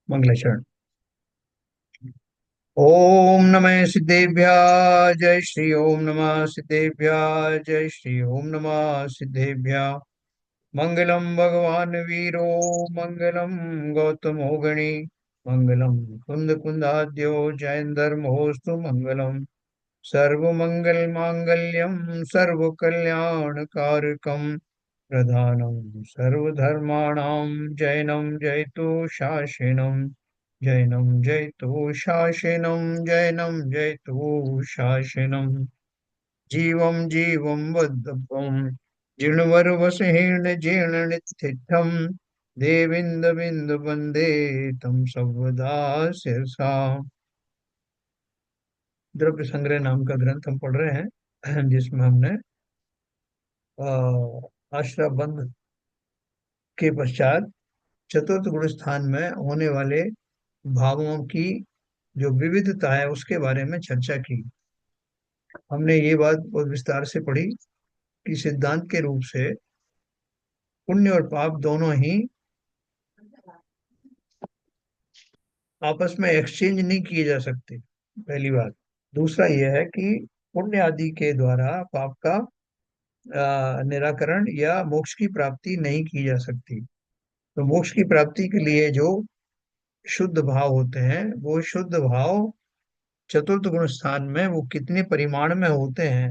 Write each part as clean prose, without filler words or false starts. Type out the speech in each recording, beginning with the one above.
मंगलेशरण। ओम नमः सिद्धेभ्य जय श्री ओम नमः सिद्धेभ्य जय श्री ओम नमः सिद्धेभ्य। मंगलम भगवान वीरो मंगलम गौतमो गणी मंगलम कुंद कुंदाद्यो जयंदर्मोस्तु मंगलम। सर्वमंगल मांगल्यम सर्व कल्याण कारकम प्रधानम सर्वधर्माणां जैनं जयतु शासनम। जैनं जयतु शासनम जैनं जयतु शासनम। जीवं जीवं वद्भं जीर्णवरवसहीर्ण जीर्णनिथिद्धं देविंद बिंद वंदे तम सर्वदा शिरसा। द्रव्य संग्रह नाम का ग्रंथ हम पढ़ रहे हैं जिसमें हमने आश्रम बंध के पश्चात चतुर्थ गुण स्थान में होने वाले भावों की जो विविधता है उसके बारे में चर्चा की। हमने ये बात बहुत विस्तार से पढ़ी कि सिद्धांत के रूप से पुण्य और पाप दोनों ही आपस में एक्सचेंज नहीं किए जा सकते, पहली बात। दूसरा यह है कि पुण्य आदि के द्वारा पाप का निराकरण या मोक्ष की प्राप्ति नहीं की जा सकती। तो मोक्ष की प्राप्ति के लिए जो शुद्ध भाव होते हैं वो शुद्ध भाव चतुर्थ गुण स्थान में वो कितने परिमाण में होते हैं,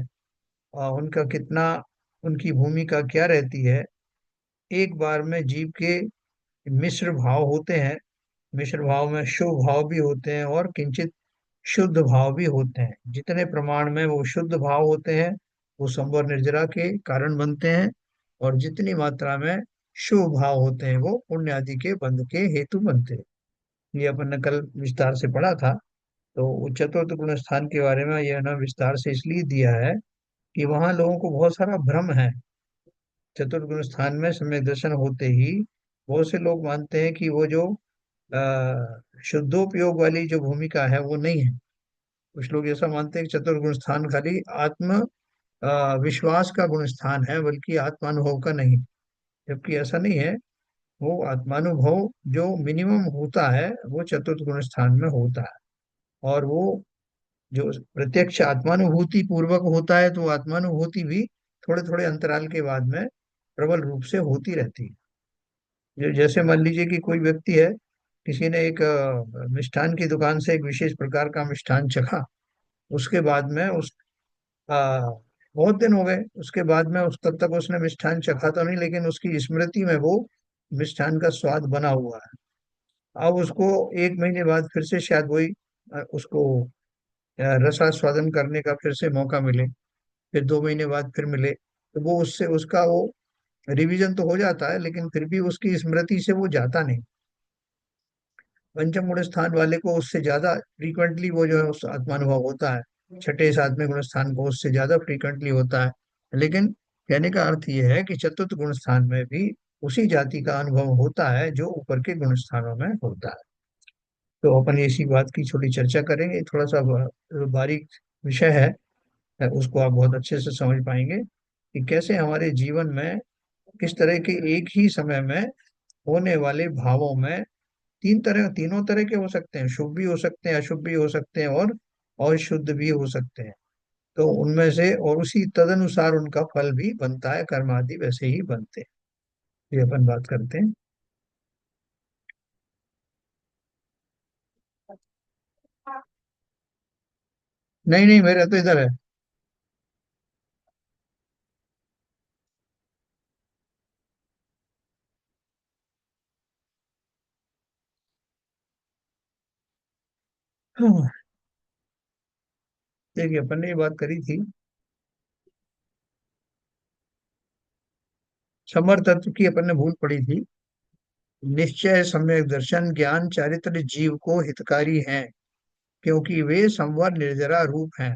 उनका कितना, उनकी भूमिका क्या रहती है। एक बार में जीव के मिश्र भाव होते हैं। मिश्र भाव में शुभ भाव भी होते हैं और किंचित शुद्ध भाव भी होते हैं। जितने प्रमाण में वो शुद्ध भाव होते हैं वो संवर निर्जरा के कारण बनते हैं, और जितनी मात्रा में शुभ भाव होते हैं वो पुण्य आदि के बंध के हेतु बनते हैं। ये अपन ने कल विस्तार से पढ़ा था। तो चतुर्थ गुण स्थान के बारे में यह ना विस्तार से इसलिए दिया है कि वहां लोगों को बहुत सारा भ्रम है। चतुर्थ गुण स्थान में सम्यक दर्शन होते ही बहुत से लोग मानते हैं कि वो जो शुद्धोपयोग वाली जो भूमिका है वो नहीं है। कुछ लोग ऐसा मानते हैं कि चतुर्थ गुण स्थान खाली आत्म विश्वास का गुण स्थान है, बल्कि आत्मानुभव का नहीं। जबकि ऐसा नहीं है। वो आत्मानुभव जो मिनिमम होता है वो चतुर्थ गुण स्थान में होता है। और वो जो प्रत्यक्ष आत्मानुभूति पूर्वक होता है तो वो आत्मानुभूति भी थोड़े थोड़े अंतराल के बाद में प्रबल रूप से होती रहती है। जैसे मान लीजिए कि कोई व्यक्ति है, किसी ने एक मिष्ठान की दुकान से एक विशेष प्रकार का मिष्ठान चखा। उसके बाद में बहुत दिन हो गए, उसके बाद में उस तब तक उसने मिष्ठान चखा तो नहीं, लेकिन उसकी स्मृति में वो मिष्ठान का स्वाद बना हुआ है। अब उसको एक महीने बाद फिर से शायद वही उसको रसास्वादन करने का फिर से मौका मिले, फिर 2 महीने बाद फिर मिले, तो वो उससे उसका वो रिवीजन तो हो जाता है, लेकिन फिर भी उसकी स्मृति से वो जाता नहीं। पंचम गुण स्थान वाले को उससे ज्यादा फ्रीक्वेंटली वो जो है उस आत्मानुभव होता है। छठे सातवें गुण स्थान को उससे ज्यादा फ्रीक्वेंटली होता है। लेकिन कहने का अर्थ ये है कि चतुर्थ गुण स्थान में भी उसी जाति का अनुभव होता है जो ऊपर के गुण स्थानों में होता है। तो अपन इसी बात की छोटी चर्चा करेंगे। थोड़ा सा बारीक विषय है, उसको आप बहुत अच्छे से समझ पाएंगे कि कैसे हमारे जीवन में किस तरह के एक ही समय में होने वाले भावों में तीनों तरह के हो सकते हैं। शुभ भी हो सकते हैं, अशुभ भी हो सकते हैं, और शुद्ध भी हो सकते हैं। तो उनमें से और उसी तदनुसार उनका फल भी बनता है, कर्म आदि वैसे ही बनते हैं। ये अपन बात करते हैं। नहीं नहीं, मेरा तो इधर है। हाँ, देखिए अपन ने ये बात करी थी। समर तत्व की अपन ने भूल पड़ी थी। निश्चय सम्यक दर्शन ज्ञान चारित्र जीव को हितकारी हैं, क्योंकि वे संवर निर्जरा रूप हैं।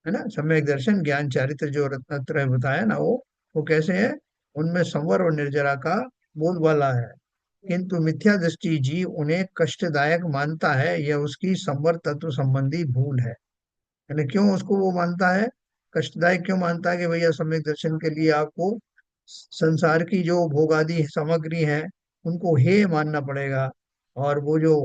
है ना, सम्यक दर्शन ज्ञान चारित्र जो रत्नत्रय बताया ना, वो कैसे है। उनमें संवर और निर्जरा का बोलबाला है। किंतु मिथ्या दृष्टि जीव उन्हें कष्टदायक मानता है, यह उसकी संवर तत्व संबंधी भूल है। यानी क्यों उसको वो मानता है, कष्टदायक क्यों मानता है कि भैया सम्यक दर्शन के लिए आपको संसार की जो भोगादि सामग्री है उनको हे मानना पड़ेगा। और वो जो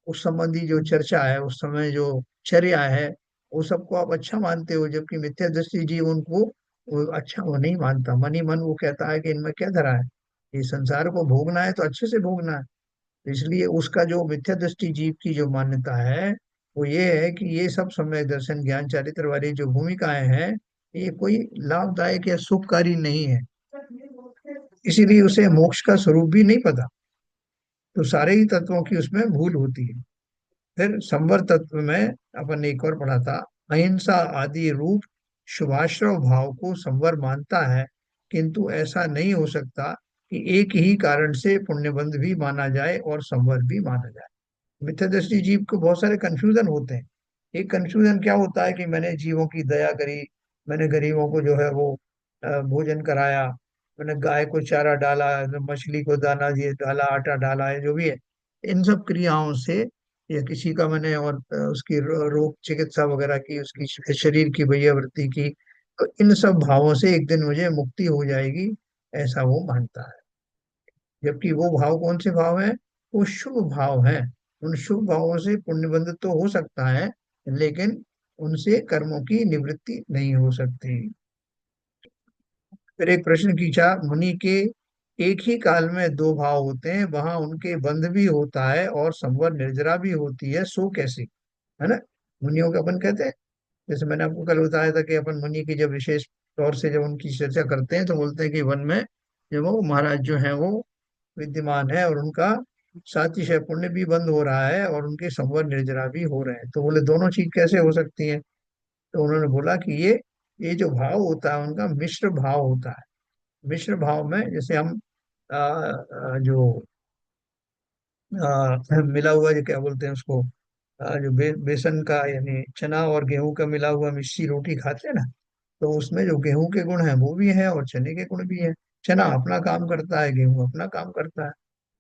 उस संबंधी जो चर्चा है, उस समय जो चर्या है, वो सबको आप अच्छा मानते हो, जबकि मिथ्या दृष्टि जीव उनको वो अच्छा वो नहीं मानता। मन ही मन वो कहता है कि इनमें क्या धरा है, ये संसार को भोगना है तो अच्छे से भोगना है। तो इसलिए उसका जो मिथ्या दृष्टि जीव की जो मान्यता है वो ये है कि ये सब सम्यक दर्शन ज्ञान चारित्र वाली जो भूमिकाएं हैं, ये कोई लाभदायक या सुखकारी नहीं है। इसीलिए उसे मोक्ष का स्वरूप भी नहीं पता। तो सारे ही तत्वों की उसमें भूल होती है। फिर संवर तत्व में अपन ने एक और पढ़ा था, अहिंसा आदि रूप शुभाश्रव भाव को संवर मानता है, किंतु ऐसा नहीं हो सकता कि एक ही कारण से पुण्यबंध भी माना जाए और संवर भी माना जाए। मिथ्या दृष्टि जीव को बहुत सारे कंफ्यूजन होते हैं। एक कंफ्यूजन क्या होता है कि मैंने जीवों की दया करी, मैंने गरीबों को जो है वो भोजन कराया, मैंने गाय को चारा डाला, मछली को दाना दिए डाला, आटा डाला है, जो भी है, इन सब क्रियाओं से, या किसी का मैंने और उसकी रोग चिकित्सा वगैरह की, उसकी शरीर की वृत्ति की, तो इन सब भावों से एक दिन मुझे मुक्ति हो जाएगी, ऐसा वो मानता है। जबकि वो भाव कौन से भाव हैं? वो शुभ भाव हैं। उन शुभ भावों से पुण्यबंध तो हो सकता है, लेकिन उनसे कर्मों की निवृत्ति नहीं हो सकती। फिर एक प्रश्न खींचा, मुनि के एक ही काल में दो भाव होते हैं, वहां उनके बंध भी होता है और संवर निर्जरा भी होती है, सो कैसे? है ना? मुनियों का अपन कहते हैं, जैसे मैंने आपको कल बताया था कि अपन मुनि की जब विशेष तौर से जब उनकी चर्चा करते हैं तो बोलते हैं कि वन में जो वो महाराज जो है वो विद्यमान है, और उनका सातिशय पुण्य भी बंद हो रहा है और उनके संवर निर्जरा भी हो रहे हैं। तो बोले दोनों चीज कैसे हो सकती है? तो उन्होंने बोला कि ये जो भाव होता है उनका मिश्र भाव होता है। मिश्र भाव में जैसे हम जो मिला हुआ, जो क्या बोलते हैं उसको, जो बेसन का यानी चना और गेहूं का मिला हुआ मिस्सी रोटी खाते हैं ना, तो उसमें जो गेहूं के गुण हैं वो भी है और चने के गुण भी है। चना अपना काम करता है, गेहूं अपना काम करता है।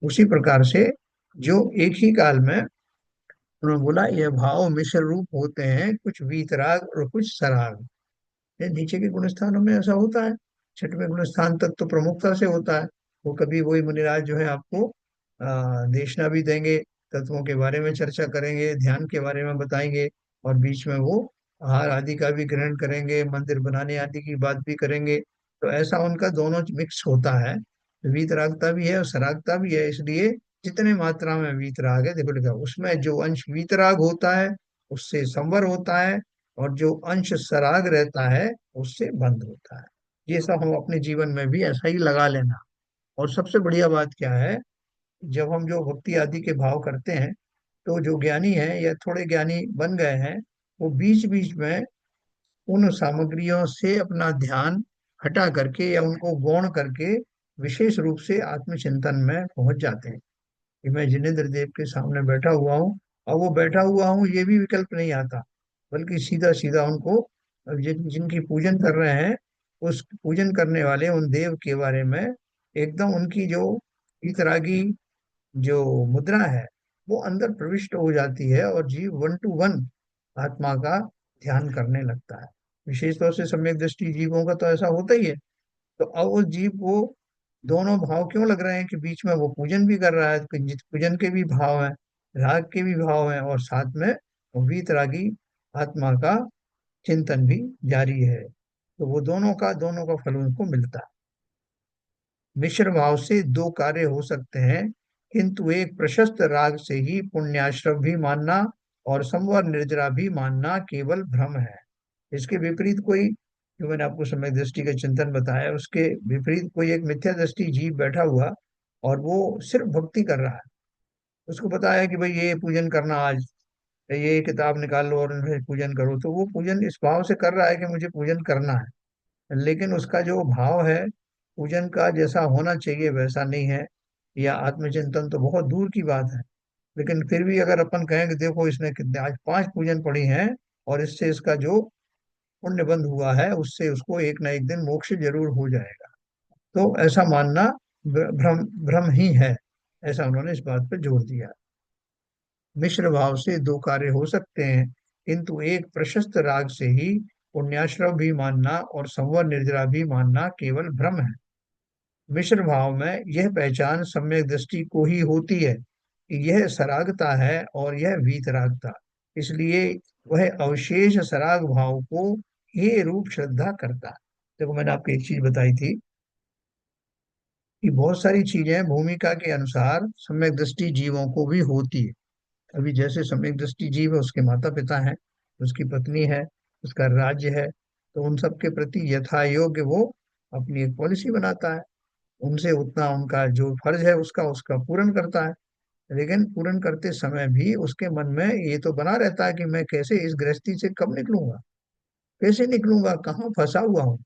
उसी प्रकार से जो एक ही काल में, उन्होंने बोला, ये भाव मिश्र रूप होते हैं, कुछ वीतराग और कुछ सराग। ये नीचे के गुण स्थानों में ऐसा होता है, छठवें गुण स्थान तक तो प्रमुखता से होता है। वो कभी वही मुनिराज जो है आपको देशना भी देंगे, तत्वों के बारे में चर्चा करेंगे, ध्यान के बारे में बताएंगे, और बीच में वो आहार आदि का भी ग्रहण करेंगे, मंदिर बनाने आदि की बात भी करेंगे। तो ऐसा उनका दोनों मिक्स होता है। वीतरागता भी है और सरागता भी है। इसलिए जितने मात्रा में वीतराग है, देखो लिखा उसमें जो अंश वीतराग होता है उससे संवर होता है, और जो अंश सराग रहता है उससे बंद होता है। ये सब हम अपने जीवन में भी ऐसा ही लगा लेना। और सबसे बढ़िया बात क्या है, जब हम जो भक्ति आदि के भाव करते हैं, तो जो ज्ञानी है या थोड़े ज्ञानी बन गए हैं, वो बीच बीच में उन सामग्रियों से अपना ध्यान हटा करके या उनको गौण करके विशेष रूप से आत्मचिंतन में पहुंच जाते हैं कि मैं जिनेन्द्र देव के सामने बैठा हुआ हूँ, और वो बैठा हुआ हूँ ये भी विकल्प नहीं आता, बल्कि सीधा सीधा उनको, जिनकी पूजन कर रहे हैं, उस पूजन करने वाले उन देव के बारे में एकदम उनकी जो इतरागी जो मुद्रा है वो अंदर प्रविष्ट हो जाती है, और जीव वन टू वन आत्मा का ध्यान करने लगता है। विशेष तौर से सम्यक दृष्टि जीवों का तो ऐसा होता ही है। तो अब उस जीव को दोनों भाव क्यों लग रहे हैं कि बीच में वो पूजन भी कर रहा है, तो पूजन के भी भाव हैं, राग के भी भाव हैं, और साथ में वो वीतरागी आत्मा का चिंतन भी जारी है। तो वो दोनों का फल उनको मिलता है। मिश्र भाव से दो कार्य हो सकते हैं, किंतु एक प्रशस्त राग से ही पुण्याश्रम भी मानना और संवर निर्जरा भी मानना केवल भ्रम है। इसके विपरीत कोई, जो मैंने आपको सम्यक दृष्टि का चिंतन बताया, उसके विपरीत कोई एक मिथ्या दृष्टि जीव बैठा हुआ और वो सिर्फ भक्ति कर रहा है, उसको पता है कि भाई ये पूजन करना आज, ये किताब निकाल लो और इनसे पूजन करो, तो वो पूजन इस भाव से कर रहा है कि मुझे पूजन करना है, लेकिन उसका जो भाव है पूजन का जैसा होना चाहिए वैसा नहीं है, या आत्मचिंतन तो बहुत दूर की बात है। लेकिन फिर भी अगर अपन कहें कि देखो इसने कितने आज 5 पूजन पढ़ी हैं, और इससे इसका जो पुण्य बंध हुआ है उससे उसको एक ना एक दिन मोक्ष जरूर हो जाएगा, तो ऐसा मानना भ्रम भ्रम ही है। ऐसा उन्होंने इस बात पर जोर दिया। मिश्र भाव से दो कार्य हो सकते हैं, किंतु एक प्रशस्त राग से ही पुण्याश्रम भी मानना और संवर निर्जरा भी मानना केवल भ्रम है। मिश्र भाव में यह पहचान सम्यक दृष्टि को ही होती है कि यह सरागता है और यह वीतरागता, इसलिए वह अवशेष सराग भाव को हे रूप श्रद्धा करता है। देखो मैंने आपको एक चीज बताई थी कि बहुत सारी चीजें भूमिका के अनुसार सम्यक दृष्टि जीवों को भी होती है। अभी जैसे सम्यक दृष्टि जीव है, उसके माता पिता हैं, उसकी पत्नी है, उसका राज्य है, तो उन सब के प्रति यथा योग्य वो अपनी एक पॉलिसी बनाता है। उनसे उतना उनका जो फर्ज है उसका उसका पूर्ण करता है। लेकिन पूर्ण करते समय भी उसके मन में ये तो बना रहता है कि मैं कैसे इस गृहस्थी से कब निकलूंगा, कैसे निकलूंगा, कहाँ फंसा हुआ हूँ।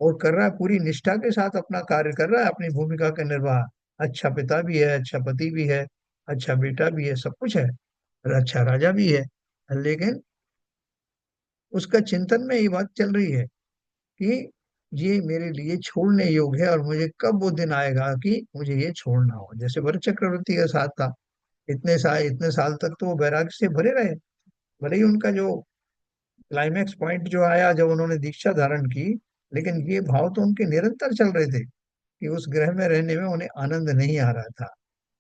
और कर रहा है, पूरी निष्ठा के साथ अपना कार्य कर रहा है, अपनी भूमिका का निर्वाह। अच्छा पिता भी है, अच्छा पति भी है, अच्छा बेटा भी है, सब कुछ है, और अच्छा राजा भी है। लेकिन उसका चिंतन में ये बात चल रही है कि ये मेरे लिए छोड़ने योग्य है, और मुझे कब वो दिन आएगा कि मुझे ये छोड़ना हो। जैसे भरत चक्रवर्ती के साथ था, इतने साल तक तो वो वैराग्य से भरे रहे। भले ही उनका जो क्लाइमैक्स पॉइंट जो आया जब उन्होंने दीक्षा धारण की, लेकिन ये भाव तो उनके निरंतर चल रहे थे कि उस ग्रह में रहने में उन्हें आनंद नहीं आ रहा था।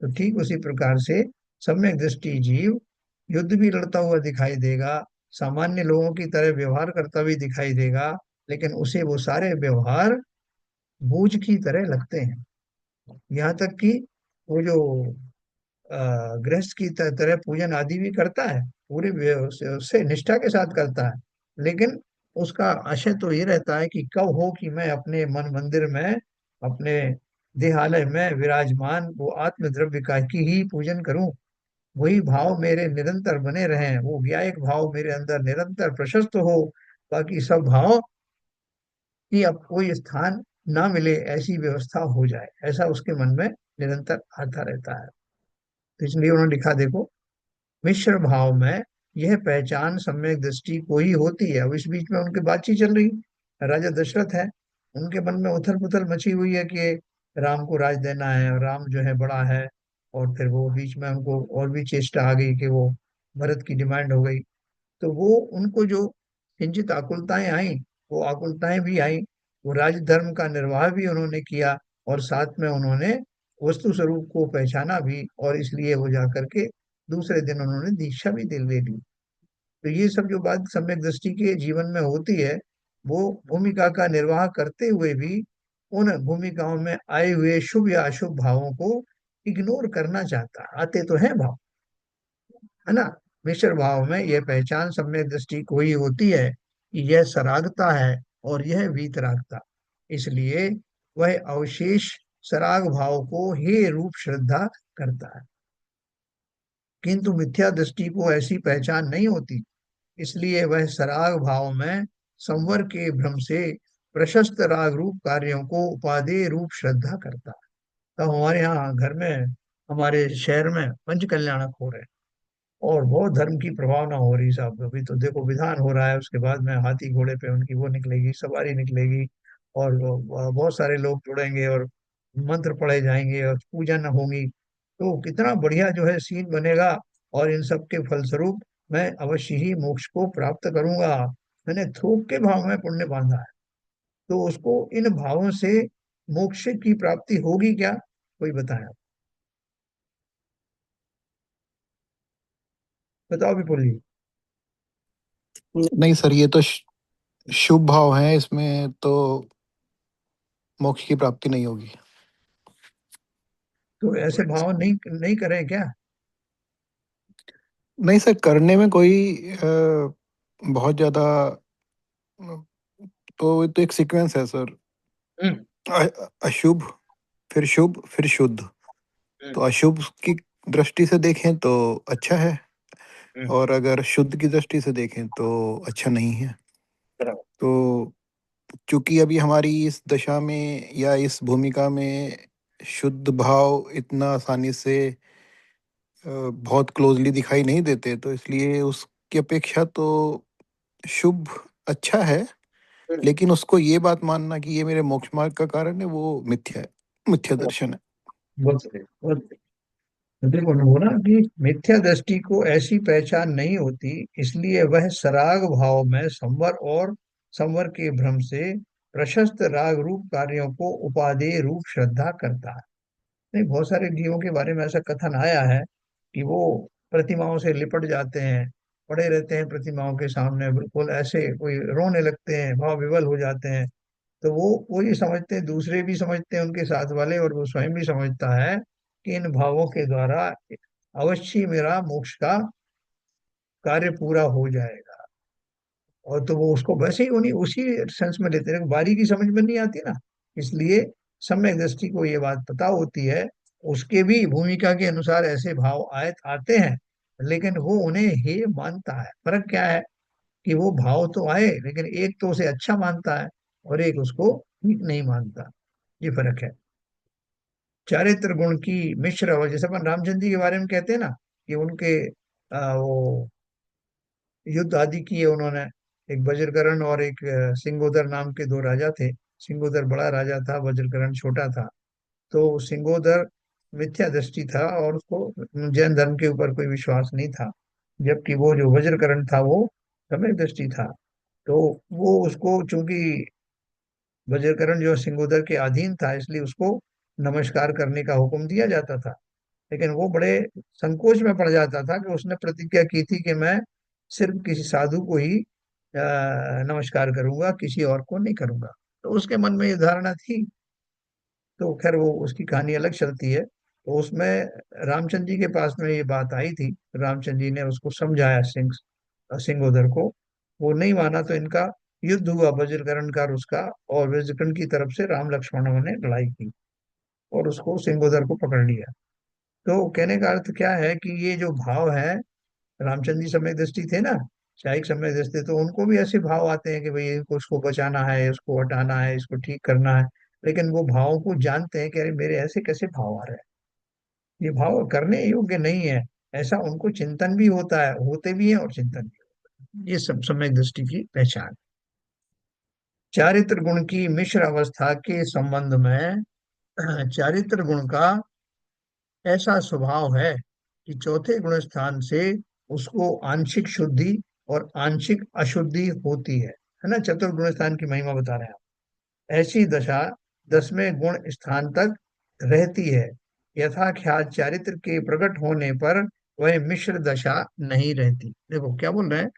तो ठीक उसी प्रकार से सम्यक दृष्टि जीव युद्ध भी लड़ता हुआ दिखाई देगा, सामान्य लोगों की तरह व्यवहार करता भी दिखाई देगा, लेकिन उसे वो सारे व्यवहार बोझ की तरह लगते हैं। यहाँ तक कि वो जो गृहस्थ की तरह पूजन आदि भी करता है, पूरे उससे निष्ठा के साथ करता है, लेकिन उसका आशय तो ये रहता है कि कब हो कि मैं अपने मन मंदिर में, अपने देहालय में विराजमान वो आत्म द्रव्य का की ही पूजन करूं, वही भाव मेरे निरंतर बने रहें, वो व्यायिक भाव मेरे अंदर निरंतर प्रशस्त हो, बाकी सब भाव की अब कोई स्थान ना मिले, ऐसी व्यवस्था हो जाए, ऐसा उसके मन में निरंतर आता रहता है। तो इसलिए उन्होंने लिखा, देखो, मिश्र भाव में यह पहचान सम्यक दृष्टि को ही होती है। अब इस बीच में उनकी बातचीत चल रही, राजा दशरथ है, उनके मन में उथल पुथल मची हुई है कि राम को राज देना है, और राम जो है बड़ा है। और फिर वो बीच में उनको और भी चेष्टा आ गई कि वो भरत की डिमांड हो गई। तो वो उनको जो किंचित आकुलताएं आई, वो आकुलताएं भी आई, वो राजधर्म का निर्वाह भी उन्होंने किया, और साथ में उन्होंने वस्तु स्वरूप को पहचाना भी, और इसलिए वो जाकर के दूसरे दिन उन्होंने दीक्षा भी दिल ले ली। तो ये सब जो बात सम्यक दृष्टि के जीवन में होती है, वो भूमिका का निर्वाह करते हुए भी उन भूमिकाओं में आए हुए शुभ या अशुभ भावों को इग्नोर करना चाहता है। आते तो हैं भाव, है ना। मिश्र भाव में यह पहचान सम्यक दृष्टि को ही होती है कि यह सरागता है और यह वीतरागता, इसलिए वह अवशेष सराग भाव को हे रूप श्रद्धा करता है। किंतु मिथ्या दृष्टि को ऐसी पहचान नहीं होती, इसलिए वह सराग भाव में संवर के भ्रम से प्रशस्त राग रूप कार्यों को उपादेय रूप श्रद्धा करता है। तो हमारे यहाँ घर में, हमारे शहर में पंच कल्याणक हो रहे हैं, और बहुत धर्म की प्रभावना हो रही साहब। अभी तो देखो विधान हो रहा है, उसके बाद में हाथी घोड़े पे उनकी वो निकलेगी, सवारी निकलेगी, और बहुत सारे लोग जुड़ेंगे, और मंत्र पढ़े जाएंगे, और पूजन होगी। तो कितना बढ़िया जो है सीन बनेगा, और इन सब के फलस्वरूप मैं अवश्य ही मोक्ष को प्राप्त करूंगा। मैंने थोक के भाव में पुण्य बांधा है, तो उसको इन भावों से मोक्ष की प्राप्ति होगी क्या, कोई बताया? बताओ विपुल जी। नहीं सर, ये तो शुभ भाव है, इसमें तो मोक्ष की प्राप्ति नहीं होगी। तो ऐसे भाव नहीं नहीं करें क्या? नहीं सर, करने में कोई बहुत ज्यादा तो ये तो एक सीक्वेंस है सर। हम्म। अशुभ, फिर शुभ, फिर शुद्ध। तो हम्म। अशुभ की दृष्टि से देखें तो अच्छा है, हम्म। और अगर शुद्ध की दृष्टि से देखें तो अच्छा नहीं है। बराबर। तो चूंकि अभी हमारी इस दशा में या इस भूमिका में शुद्ध भाव इतना आसानी से बहुत क्लोजली दिखाई नहीं देते, तो इसलिए उसकी अपेक्षा तो शुभ अच्छा है। हम्म। लेकिन उसको ये बात मानना कि ये मेरे मोक्ष मार्ग का कारण है, वो मिथ्या है, मिथ्या दर्शन है। बहुत सही, बहुत सही। तो देखो ना, वो ना कि मिथ्या दृष्टि को ऐसी पहचान नहीं होती, इसलिए वह सराग भाव में संवर और संवर के भ्रम से प्रशस्त राग रूप कार्यों को उपादेय रूप श्रद्धा करता है। नहीं, बहुत सारे जीवों के बारे में ऐसा कथन आया है कि वो प्रतिमाओं से लिपट जाते हैं, पड़े रहते हैं प्रतिमाओं के सामने, बिल्कुल ऐसे कोई रोने लगते हैं, भाव विवल हो जाते हैं। तो वो ये समझते हैं, दूसरे भी समझते हैं उनके साथ वाले, और वो स्वयं भी समझता है कि इन भावों के द्वारा अवश्य मेरा मोक्ष का कार्य पूरा हो जाएगा। और तो वो उसको वैसे ही उन्हीं उसी सेंस में लेते हैं, बारीकी समझ में नहीं आती ना। इसलिए सम्यक दृष्टि को ये बात पता होती है, उसके भी भूमिका के अनुसार ऐसे भाव आए आते हैं, लेकिन वो उन्हें हे मानता है। फर्क क्या है कि वो भाव तो आए, लेकिन एक तो उसे अच्छा मानता है और एक उसको ठीक नहीं मानता। ये फर्क है। चारित्र गुण की मिश्र अवस्था, जैसे अपन रामचंद्र जी के बारे में कहते हैं ना, कि उनके वो युद्ध आदि किए उन्होंने। एक वज्रकरण और एक सिंगोदर नाम के दो राजा थे। सिंगोदर बड़ा राजा था, वज्रकरण छोटा था। तो सिंगोदर मिथ्या दृष्टि था और उसको जैन धर्म के ऊपर कोई विश्वास नहीं था, जबकि वो जो वज्रकरण था वो सम्यक दृष्टि था। तो वो उसको चूंकि वज्रकरण जो सिंगोदर के अधीन था, इसलिए उसको नमस्कार करने का हुक्म दिया जाता था। लेकिन वो बड़े संकोच में पड़ जाता था कि उसने प्रतिज्ञा की थी कि मैं सिर्फ किसी साधु को ही नमस्कार करूंगा, किसी और को नहीं करूंगा। तो उसके मन में ये धारणा थी। तो खैर वो उसकी कहानी अलग चलती है। तो उसमें रामचंद्र जी के पास में ये बात आई थी। रामचंद्र जी ने उसको समझाया, सिंगोदर को। वो नहीं माना तो इनका युद्ध हुआ, वज्रकरण का और उसका। और वज्रकरण की तरफ से राम लक्ष्मणों ने लड़ाई की और उसको सिंगोदर को पकड़ लिया। तो कहने का अर्थ क्या है कि ये जो भाव है, रामचंद्र जी सम्यक दृष्टि थे ना, शायद सम्यक दृष्टि, तो उनको भी ऐसे भाव आते हैं कि भाई इनको, इसको बचाना है, इसको हटाना है, इसको ठीक करना है। लेकिन वो भावों को जानते हैं कि अरे मेरे ऐसे कैसे भाव आ रहे हैं, ये भाव करने योग्य नहीं है। ऐसा उनको चिंतन भी होता है, होते भी हैं और चिंतन भी। ये सब सम्यक दृष्टि की पहचान। चारित्र गुण की मिश्र अवस्था के संबंध में चारित्र गुण का ऐसा स्वभाव है कि चौथे गुण स्थान से उसको आंशिक शुद्धि और आंशिक अशुद्धि होती है ना। चतुर्गुण स्थान की महिमा बता रहे हैं आप। ऐसी दशा 10वें गुण स्थान तक रहती है। यथाख्यात चारित्र के प्रकट होने पर वह मिश्र दशा नहीं रहती। देखो क्या बोल रहे हैं,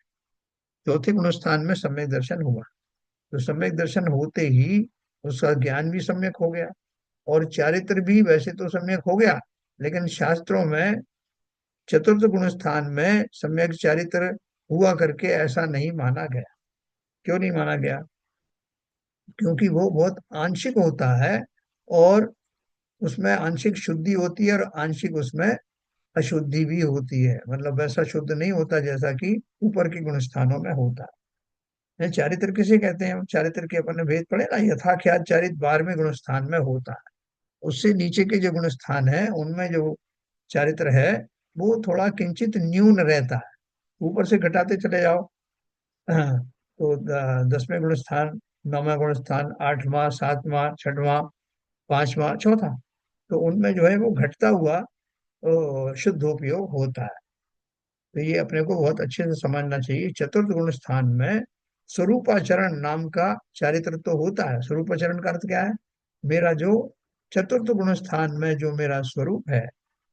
चौथे गुण स्थान में सम्यक दर्शन हुआ, तो सम्यक दर्शन होते ही उसका ज्ञान भी सम्यक हो गया और चारित्र भी वैसे तो सम्यक हो गया। लेकिन शास्त्रों में चतुर्थ गुण स्थान में सम्यक चारित्र हुआ करके ऐसा नहीं माना गया। क्यों नहीं माना गया? क्योंकि वो बहुत आंशिक होता है, और उसमें आंशिक शुद्धि होती है और आंशिक उसमें अशुद्धि भी होती है। मतलब वैसा शुद्ध नहीं होता जैसा कि ऊपर के गुण स्थानों में होता है। ये चारित्र किसे कहते हैं? चारित्र के अपन ने भेद पढ़े ना, यथाख्यात चारित्र 12वें गुण स्थान में होता है। उससे नीचे के जो गुण स्थान है उनमें जो चारित्र है वो थोड़ा किंचित न्यून रहता है। ऊपर से घटाते चले जाओ। तो 10वें गुण स्थान, 9वां गुण स्थान, 8वां, 7वां, 6वां, 5वां, चौथा, तो उनमें जो है वो घटता हुआ शुद्धोपयोग होता है। तो ये अपने को बहुत अच्छे से समझना चाहिए। चतुर्थ गुण स्थान में स्वरूपाचरण नाम का चारित्र तो होता है। स्वरूपाचरण का अर्थ क्या है? मेरा जो चतुर्थ गुण स्थान में जो मेरा स्वरूप है,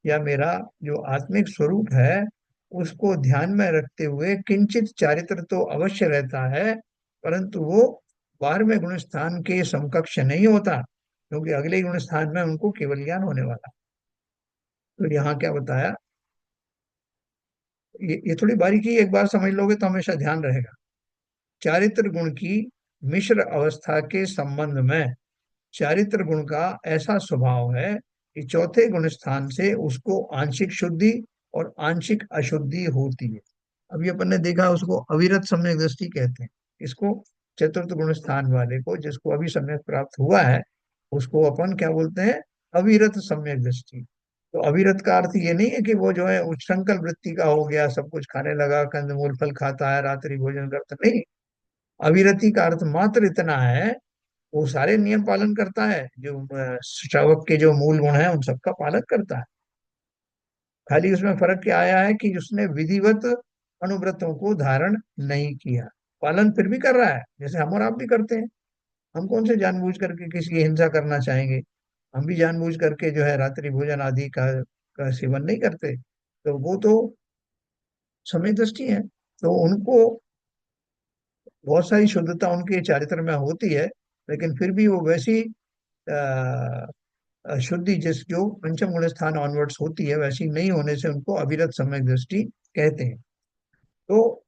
या मेरा जो आत्मिक स्वरूप है, उसको ध्यान में रखते हुए किंचित चारित्र तो अवश्य रहता है, परंतु वो 12वें गुण स्थान के समकक्ष नहीं होता, क्योंकि अगले गुण स्थान में उनको केवल ज्ञान होने वाला। तो यहाँ क्या बताया, ये थोड़ी बारीकी एक बार समझ लोगे तो हमेशा ध्यान रहेगा। चारित्र गुण की मिश्र अवस्था के संबंध में चारित्र गुण का ऐसा स्वभाव है कि चौथे गुण स्थान से उसको आंशिक शुद्धि और आंशिक अशुद्धि होती है। अभी अपन ने देखा उसको अविरत सम्यक दृष्टि कहते हैं। इसको चतुर्थ गुण स्थान वाले को, जिसको अभी सम्यक प्राप्त हुआ है, उसको अपन क्या बोलते हैं? अविरत सम्यक दृष्टि। तो अविरत का अर्थ ये नहीं है कि वो जो है उच्छृंखल वृत्ति का हो गया, सब कुछ खाने लगा, कंदमूल फल खाता है, रात्रि भोजन करता नहीं। अविरति का अर्थ मात्र इतना है, वो सारे नियम पालन करता है, जो श्रावक के जो मूल गुण है उन सबका पालन करता है। खाली उसमें फर्क क्या आया है कि उसने विधिवत अनुव्रतों को धारण नहीं किया। पालन फिर भी कर रहा है, जैसे हम और आप भी करते हैं। हम कौन से जानबूझ करके किसी की हिंसा करना चाहेंगे? हम भी जानबूझ करके जो है रात्रि भोजन आदि का सेवन नहीं करते। तो वो तो समय दृष्टि है, तो उनको बहुत सारी शुद्धता उनके चारित्र में होती है, लेकिन फिर भी वो वैसी शुद्धि जिस जो पंचम गुण स्थान ऑनवर्ड्स होती है वैसी नहीं होने से उनको अविरत सम्यक दृष्टि कहते हैं। तो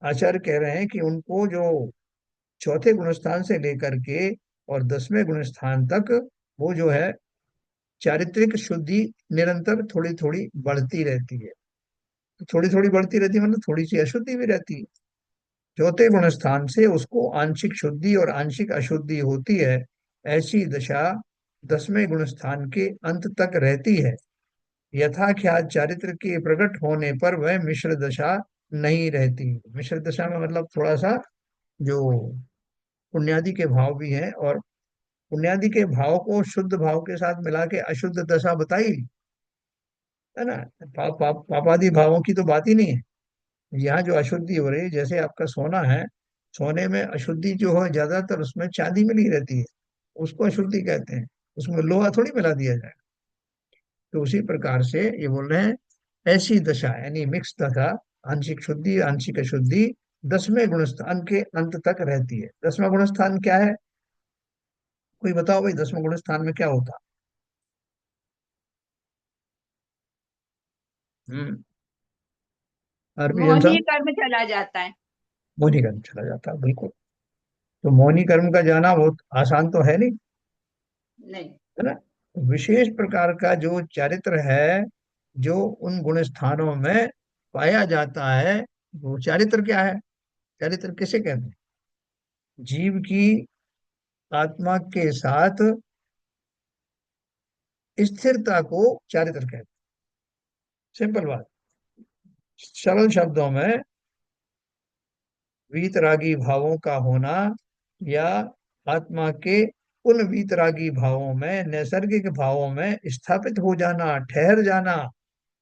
आचार्य कह रहे हैं कि उनको जो चौथे गुण स्थान से लेकर के और 10वें गुण स्थान तक वो जो है चारित्रिक शुद्धि निरंतर थोड़ी थोड़ी बढ़ती रहती है। थोड़ी थोड़ी बढ़ती रहती है मतलब थोड़ी सी अशुद्धि भी रहती है। चौथे गुण स्थान से उसको आंशिक शुद्धि और आंशिक अशुद्धि होती है। ऐसी दशा 10वें गुण स्थान के अंत तक रहती है। यथाख्यात चारित्र के प्रकट होने पर वह मिश्र दशा नहीं रहती। मिश्र दशा में मतलब थोड़ा सा जो पुण्यादि के भाव भी हैं, और पुण्यादि के भाव को शुद्ध भाव के साथ मिला के अशुद्ध दशा बताई है ना। पापादि भावों की तो बात ही नहीं है। यहाँ जो अशुद्धि हो रही है, जैसे आपका सोना है, सोने में अशुद्धि जो है ज्यादातर उसमें चांदी मिली रहती है, उसको अशुद्धि कहते हैं। उसमें लोहा थोड़ी मिला दिया जाए। तो उसी प्रकार से ये बोल रहे हैं, ऐसी दशा यानी मिक्स दशा, आंशिक शुद्धि आंशिक अशुद्धि 10वें गुण स्थान के अंत तक रहती है। 10वां गुण स्थान क्या है? कोई बताओ भाई, 10वें गुण स्थान में क्या होता? हम्म। आरपी जन मोहिनी साहब। कर्म चला जाता है। मौनी कर्म चला जाता है, बिल्कुल। तो मौनी कर्म का जाना बहुत आसान तो है नहीं, नहीं। है ना। विशेष प्रकार का जो चारित्र है, जो उन गुण स्थानों में पाया जाता है, वो चारित्र क्या है? चारित्र किसे कहते हैं? जीव की आत्मा के साथ स्थिरता को चारित्र कहते हैं। सिंपल बात। सरल शब्दों में वीतरागी भावों का होना, या आत्मा के उन वीतरागी भावों में, नैसर्गिक भावों में स्थापित हो जाना, ठहर जाना,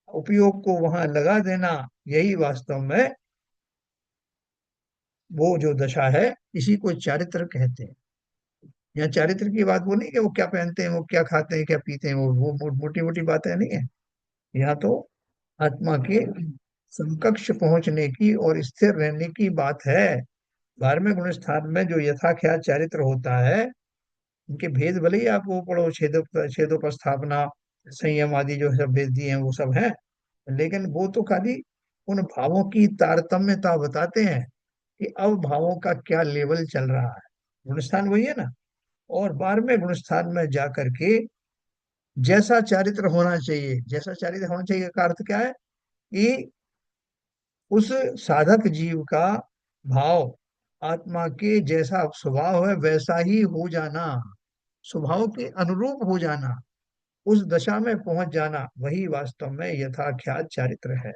उपयोग को वहां लगा देना, यही वास्तव में वो जो दशा है, इसी को चारित्र कहते हैं। यहाँ चारित्र की बात वो नहीं कि वो क्या पहनते हैं, वो क्या खाते हैं, क्या पीते हैं, वो मोटी मोटी बातें नहीं है। यहाँ तो आत्मा के समकक्ष पहुंचने की और स्थिर रहने की बात है। 12वें गुण स्थान में जो यथाख्यात चारित्र होता है, इनके भेद भले ही आप वो पढ़ो, छेदोपस्थापना, संयम आदि जो सब भेद दिए हैं वो सब है, लेकिन वो तो खाली उन भावों की तारतम्यता बताते हैं कि अब भावों का क्या लेवल चल रहा है। गुणस्थान वही है ना। और 12वें गुणस्थान में जाकर के जैसा चारित्र होना चाहिए, जैसा चारित्र होना चाहिए का अर्थ क्या है? कि उस साधक जीव का भाव आत्मा के जैसा स्वभाव है वैसा ही हो जाना, स्वभाव के अनुरूप हो जाना, उस दशा में पहुंच जाना, वही वास्तव में यथाख्यात चारित्र है,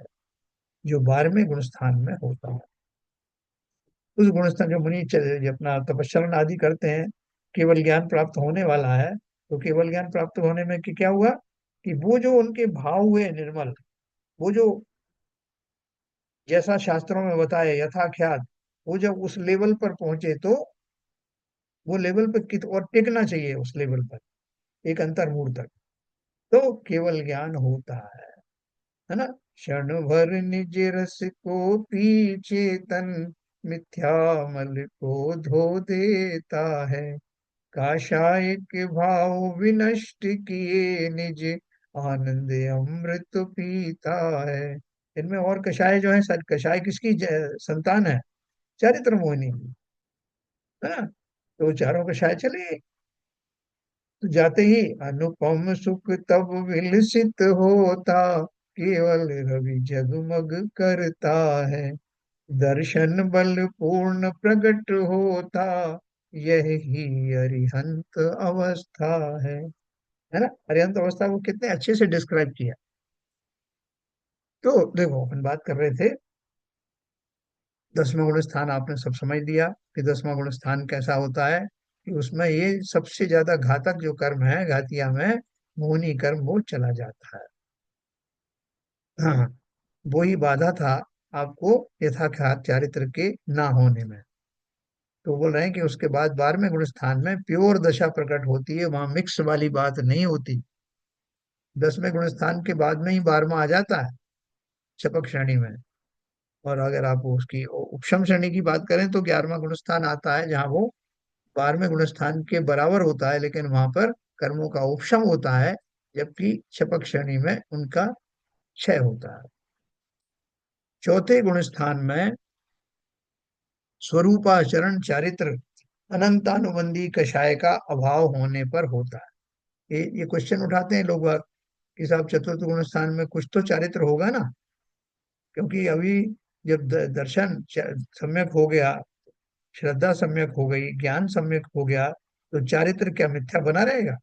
जो 12वें गुण स्थान में होता है। उस गुण स्थान जो मुनि अपना तपस्या आदि करते हैं, केवल ज्ञान प्राप्त होने वाला है, तो केवल ज्ञान प्राप्त होने में कि क्या हुआ कि वो जो उनके भाव हुए निर्मल, वो जो जैसा शास्त्रों में बताया यथाख्यात, वो जब उस लेवल पर पहुंचे तो वो लेवल पर कित और टिकना चाहिए उस लेवल पर, एक अंतर्मूढ़ तक, तो केवल ज्ञान होता है ना। क्षण भर निज रस को पीछे तन, मिथ्या मल को धो देता है, काषाय के भाव विनष्ट किए निज, आनंद अमृत पीता है। इनमें और कषाय जो है सर, कषाय किसकी संतान है? चारित्र मोहिनी, है ना। तो चारों कषाय चले, तो जाते ही अनुपम सुख तब विलसित होता, केवल रवि जगमग करता है, दर्शन बल पूर्ण प्रकट होता, यही अरिहंत अवस्था है ना। अरिहंत अवस्था को कितने अच्छे से डिस्क्राइब किया। तो देखो, अपन बात कर रहे थे 10वां गुण स्थान, आपने सब समझ लिया कि 10वां गुण स्थान कैसा होता है, कि उसमें ये सबसे ज्यादा घातक जो कर्म है, घातिया में मोहनी कर्म, वो चला जाता है। हाँ, वो ही बाधा था आपको यथाख्यात चारित्र के ना होने में। तो बोल रहे हैं कि उसके बाद 12वें गुण स्थान में प्योर दशा प्रकट होती है, वहां मिक्स वाली बात नहीं होती। 10वें गुण स्थान के बाद में ही 12वां आ जाता है शपक श्रेणी में। और अगर आप उसकी उपशम श्रेणी की बात करें तो 11वां गुण स्थान आता है, जहाँ वो 12वें गुण स्थान के बराबर होता है, लेकिन वहां पर कर्मों का उपशम होता है, जबकि शपक श्रेणी में उनका क्षय होता है। चौथे गुण स्थान में स्वरूपाचरण चारित्र अनंतानुबंधी कषाय का अभाव होने पर होता है। ये क्वेश्चन उठाते हैं लोग बाग कि साहब चतुर्थ गुण स्थान में कुछ तो चारित्र होगा ना, क्योंकि अभी जब दर्शन सम्यक हो गया, श्रद्धा सम्यक हो गई, ज्ञान सम्यक हो गया, तो चारित्र क्या मिथ्या बना रहेगा?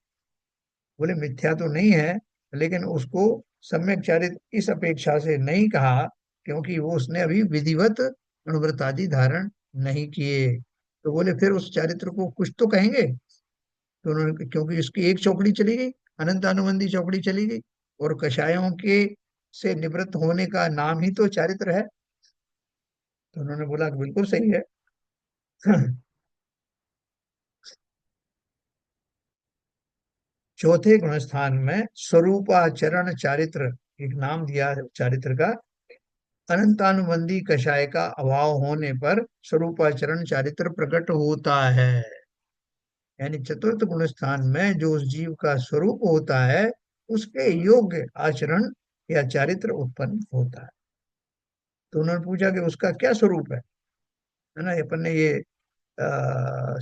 बोले मिथ्या तो नहीं है, लेकिन उसको सम्यक चारित्र इस अपेक्षा से नहीं कहा क्योंकि वो उसने अभी विधिवत अनुव्रत आदि धारण नहीं किए। तो बोले फिर उस चारित्र को कुछ तो कहेंगे। तो उन्होंने, क्योंकि उसकी एक चौकड़ी चली गई, अनंत अनुबंधी चौकड़ी चली गई, और कषायों के से निवृत्त होने का नाम ही तो चारित्र है। तो उन्होंने बोला कि बिल्कुल सही है। चौथे गुण स्थान में स्वरूपाचरण चारित्र, एक नाम दिया है चारित्र का, अनंतानुबंधी कषाय का अभाव होने पर स्वरूपाचरण चारित्र प्रकट होता है। यानी चतुर्थ गुण स्थान में जो उस जीव का स्वरूप होता है, उसके योग्य आचरण या चारित्र उत्पन्न होता है। तो उन्होंने पूछा कि उसका क्या स्वरूप है ना? अपन ने ये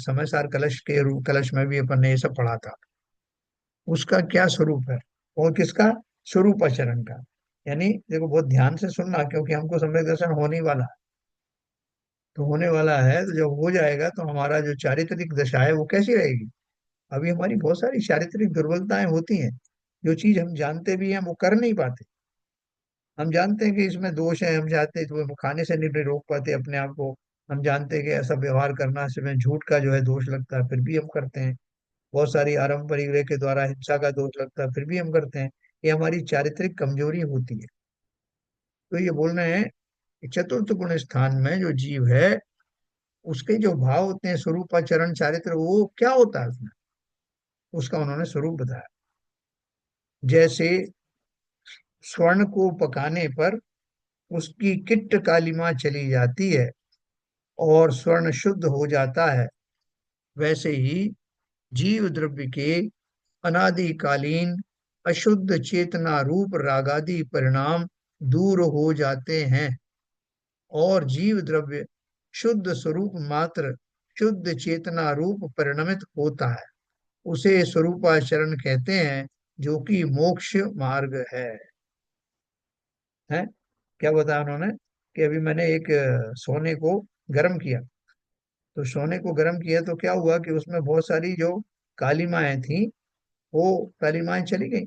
समयसार कलश के रूप, कलश में भी अपन ने ये सब पढ़ा था। उसका क्या स्वरूप है और किसका? स्वरूप आचरण का। यानी देखो बहुत ध्यान से सुनना, क्योंकि हमको सम्यक दर्शन होने ही वाला है। तो होने वाला है, तो जब हो जाएगा तो हमारा जो चारित्रिक दशा है वो कैसी रहेगी? अभी हमारी बहुत सारी चारित्रिक दुर्बलताएं होती हैं, जो चीज हम जानते भी हैं वो कर नहीं पाते। हम जानते हैं कि इसमें दोष है, हम जानते हैं, तो वो खाने से नहीं रोक पाते अपने आप को। हम जानते हैं कि ऐसा व्यवहार करना से में झूठ का जो है दोष लगता है, फिर भी हम करते हैं। बहुत सारी आरंभ परिग्रह के द्वारा हिंसा का दोष लगता है, फिर भी हम करते हैं। ये हमारी चारित्रिक कमजोरी होती है। तो ये बोल रहे हैं कि चतुर्थ गुण स्थान में जो जीव है, उसके जो भाव होते हैं स्वरूपाचरण चारित्र, वो क्या होता है उसमें? उसका उन्होंने स्वरूप बताया। जैसे स्वर्ण को पकाने पर उसकी किट्ट कालिमा चली जाती है और स्वर्ण शुद्ध हो जाता है, वैसे ही जीव द्रव्य के अनादिकालीन अशुद्ध चेतना रूप रागादि परिणाम दूर हो जाते हैं, और जीव द्रव्य शुद्ध स्वरूप मात्र शुद्ध चेतना रूप परिणमित होता है। उसे स्वरूपाचरण कहते हैं, जो कि मोक्ष मार्ग है। क्या बताया उन्होंने? कि अभी मैंने एक सोने को गर्म किया, तो सोने को गर्म किया तो क्या हुआ कि उसमें बहुत सारी जो कालिमाएं थी, वो कालिमाएं चली गई।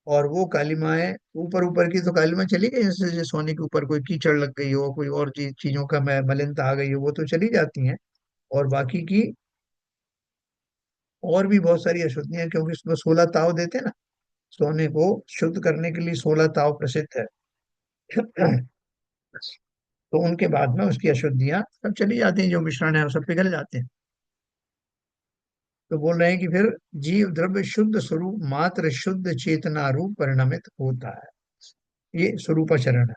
और वो कालिमाएं ऊपर ऊपर की तो कालिमाएं चली गई, जैसे सोने के ऊपर कोई कीचड़ लग गई हो, कोई और चीजों का मलिनता आ गई हो, वो तो चली जाती हैं। और बाकी की और भी बहुत सारी अशुद्धियां, क्योंकि उसमें 16 ताव देते हैं ना, सोने को शुद्ध करने के लिए 16 ताव प्रसिद्ध है। तो उनके बाद में उसकी अशुद्धियां सब चली जाती हैं, जो मिश्रण है वो सब पिघल जाते हैं। तो बोल रहे हैं कि फिर जीव द्रव्य शुद्ध स्वरूप मात्र शुद्ध चेतना रूप परिणमित होता है। ये स्वरूपाचरण है।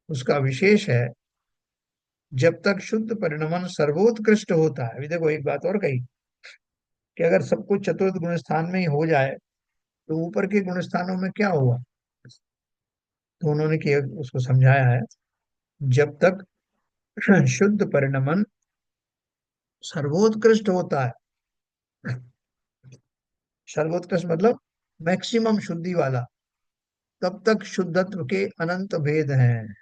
उसका विशेष है, जब तक शुद्ध परिणमन सर्वोत्कृष्ट होता है। अभी देखो एक बात और कही कि अगर सब कुछ चतुर्थ गुण स्थान में ही हो जाए, तो ऊपर के गुण स्थानों में क्या हुआ? तो उन्होंने किया उसको समझाया है, जब तक शुद्ध परिणमन सर्वोत्कृष्ट होता है, सर्वोत्कृष्ट मतलब मैक्सिमम शुद्धि वाला, तब तक शुद्धत्व के अनंत भेद हैं।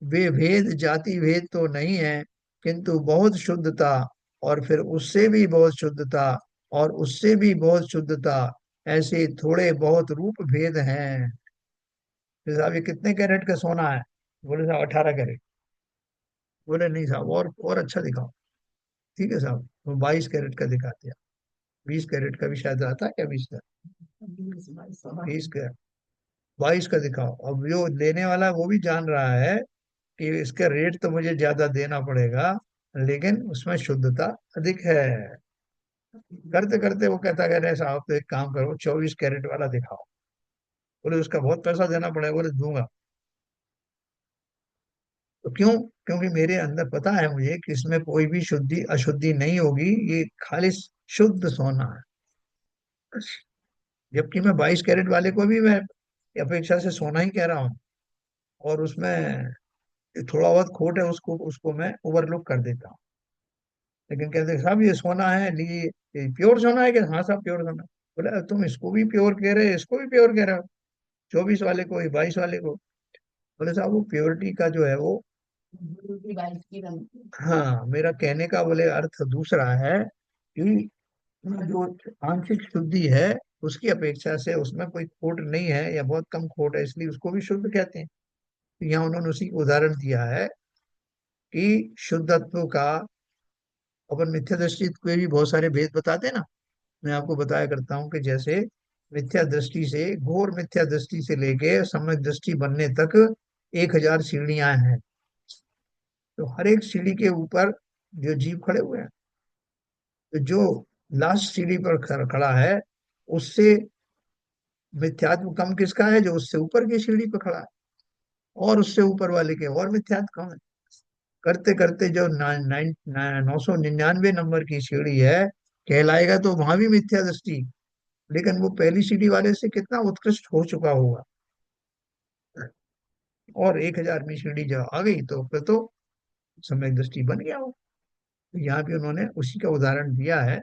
वे भेद जाति भेद तो नहीं है, किंतु बहुत शुद्धता, और फिर उससे भी बहुत शुद्धता, और उससे भी बहुत शुद्धता, ऐसे थोड़े बहुत रूप भेद हैं। तो साहब ये कितने कैरेट का सोना है? बोले साहब 18 कैरेट। बोले नहीं साहब, और अच्छा दिखाओ। ठीक है साहब, वो 22 कैरेट का दिखाते हैं। 20 कैरेट का भी शायद आता है क्या? 20 का, 20 का, 22 का दिखाओ। अब जो लेने वाला है वो भी जान रहा है कि इसका रेट तो मुझे ज्यादा देना पड़ेगा, लेकिन उसमें शुद्धता अधिक है। करते करते वो कहता कह रहे साहब, तो एक काम करो, 24 कैरेट वाला दिखाओ। बोले उसका बहुत पैसा देना पड़ेगा। बोले दूंगा। तो क्यों? क्योंकि मेरे अंदर पता है मुझे कि इसमें कोई भी शुद्धि अशुद्धि नहीं होगी, ये खाली शुद्ध सोना है। जबकि मैं 22 कैरेट वाले को भी मैं अपेक्षा से सोना ही कह रहा हूँ, और उसमें थोड़ा बहुत खोट है, उसको उसको मैं ओवरलुक कर देता हूँ। लेकिन कहते साहब ये सोना है, लिए ये प्योर सोना है? कि हाँ साहब प्योर सोना है। बोले तुम इसको भी प्योर कह रहे हो, इसको भी प्योर कह रहे हो, 24 वाले को ही, 22 वाले को?" बोले साहब वो प्योरिटी का जो है वो, हाँ, मेरा कहने का बोले अर्थ दूसरा है कि जो आंशिक शुद्धि है उसकी अपेक्षा से उसमें कोई खोट नहीं है या बहुत कम खोट है, इसलिए उसको भी शुद्ध कहते हैं। तो यहाँ उन्होंने उसी को उदाहरण दिया है कि शुद्धत्व का, अपन मिथ्या दृष्टि के भी बहुत सारे भेद बताते हैं ना। मैं आपको बताया करता हूँ कि जैसे मिथ्या दृष्टि से, घोर मिथ्या दृष्टि से लेके सम्यक दृष्टि बनने तक 1000 सीढ़ियां हैं। तो हर एक सीढ़ी के ऊपर जो जीव खड़े हुए हैं, तो जो लास्ट सीढ़ी पर खड़ा है, उससे मिथ्यात्व कम किसका है? जो उससे ऊपर की सीढ़ी पर खड़ा है। और उससे ऊपर वाले के और मिथ्यात्व कम है। करते करते जो 999 नंबर की सीढ़ी है, कहलाएगा तो वहां भी मिथ्या दृष्टि, लेकिन वो पहली सीढ़ी वाले से कितना उत्कृष्ट हो चुका होगा। और 1000वीं सीढ़ी जब आ गई तो फिर तो सम्यक दृष्टि बन गया हो। तो यहाँ भी उन्होंने उसी का उदाहरण दिया है।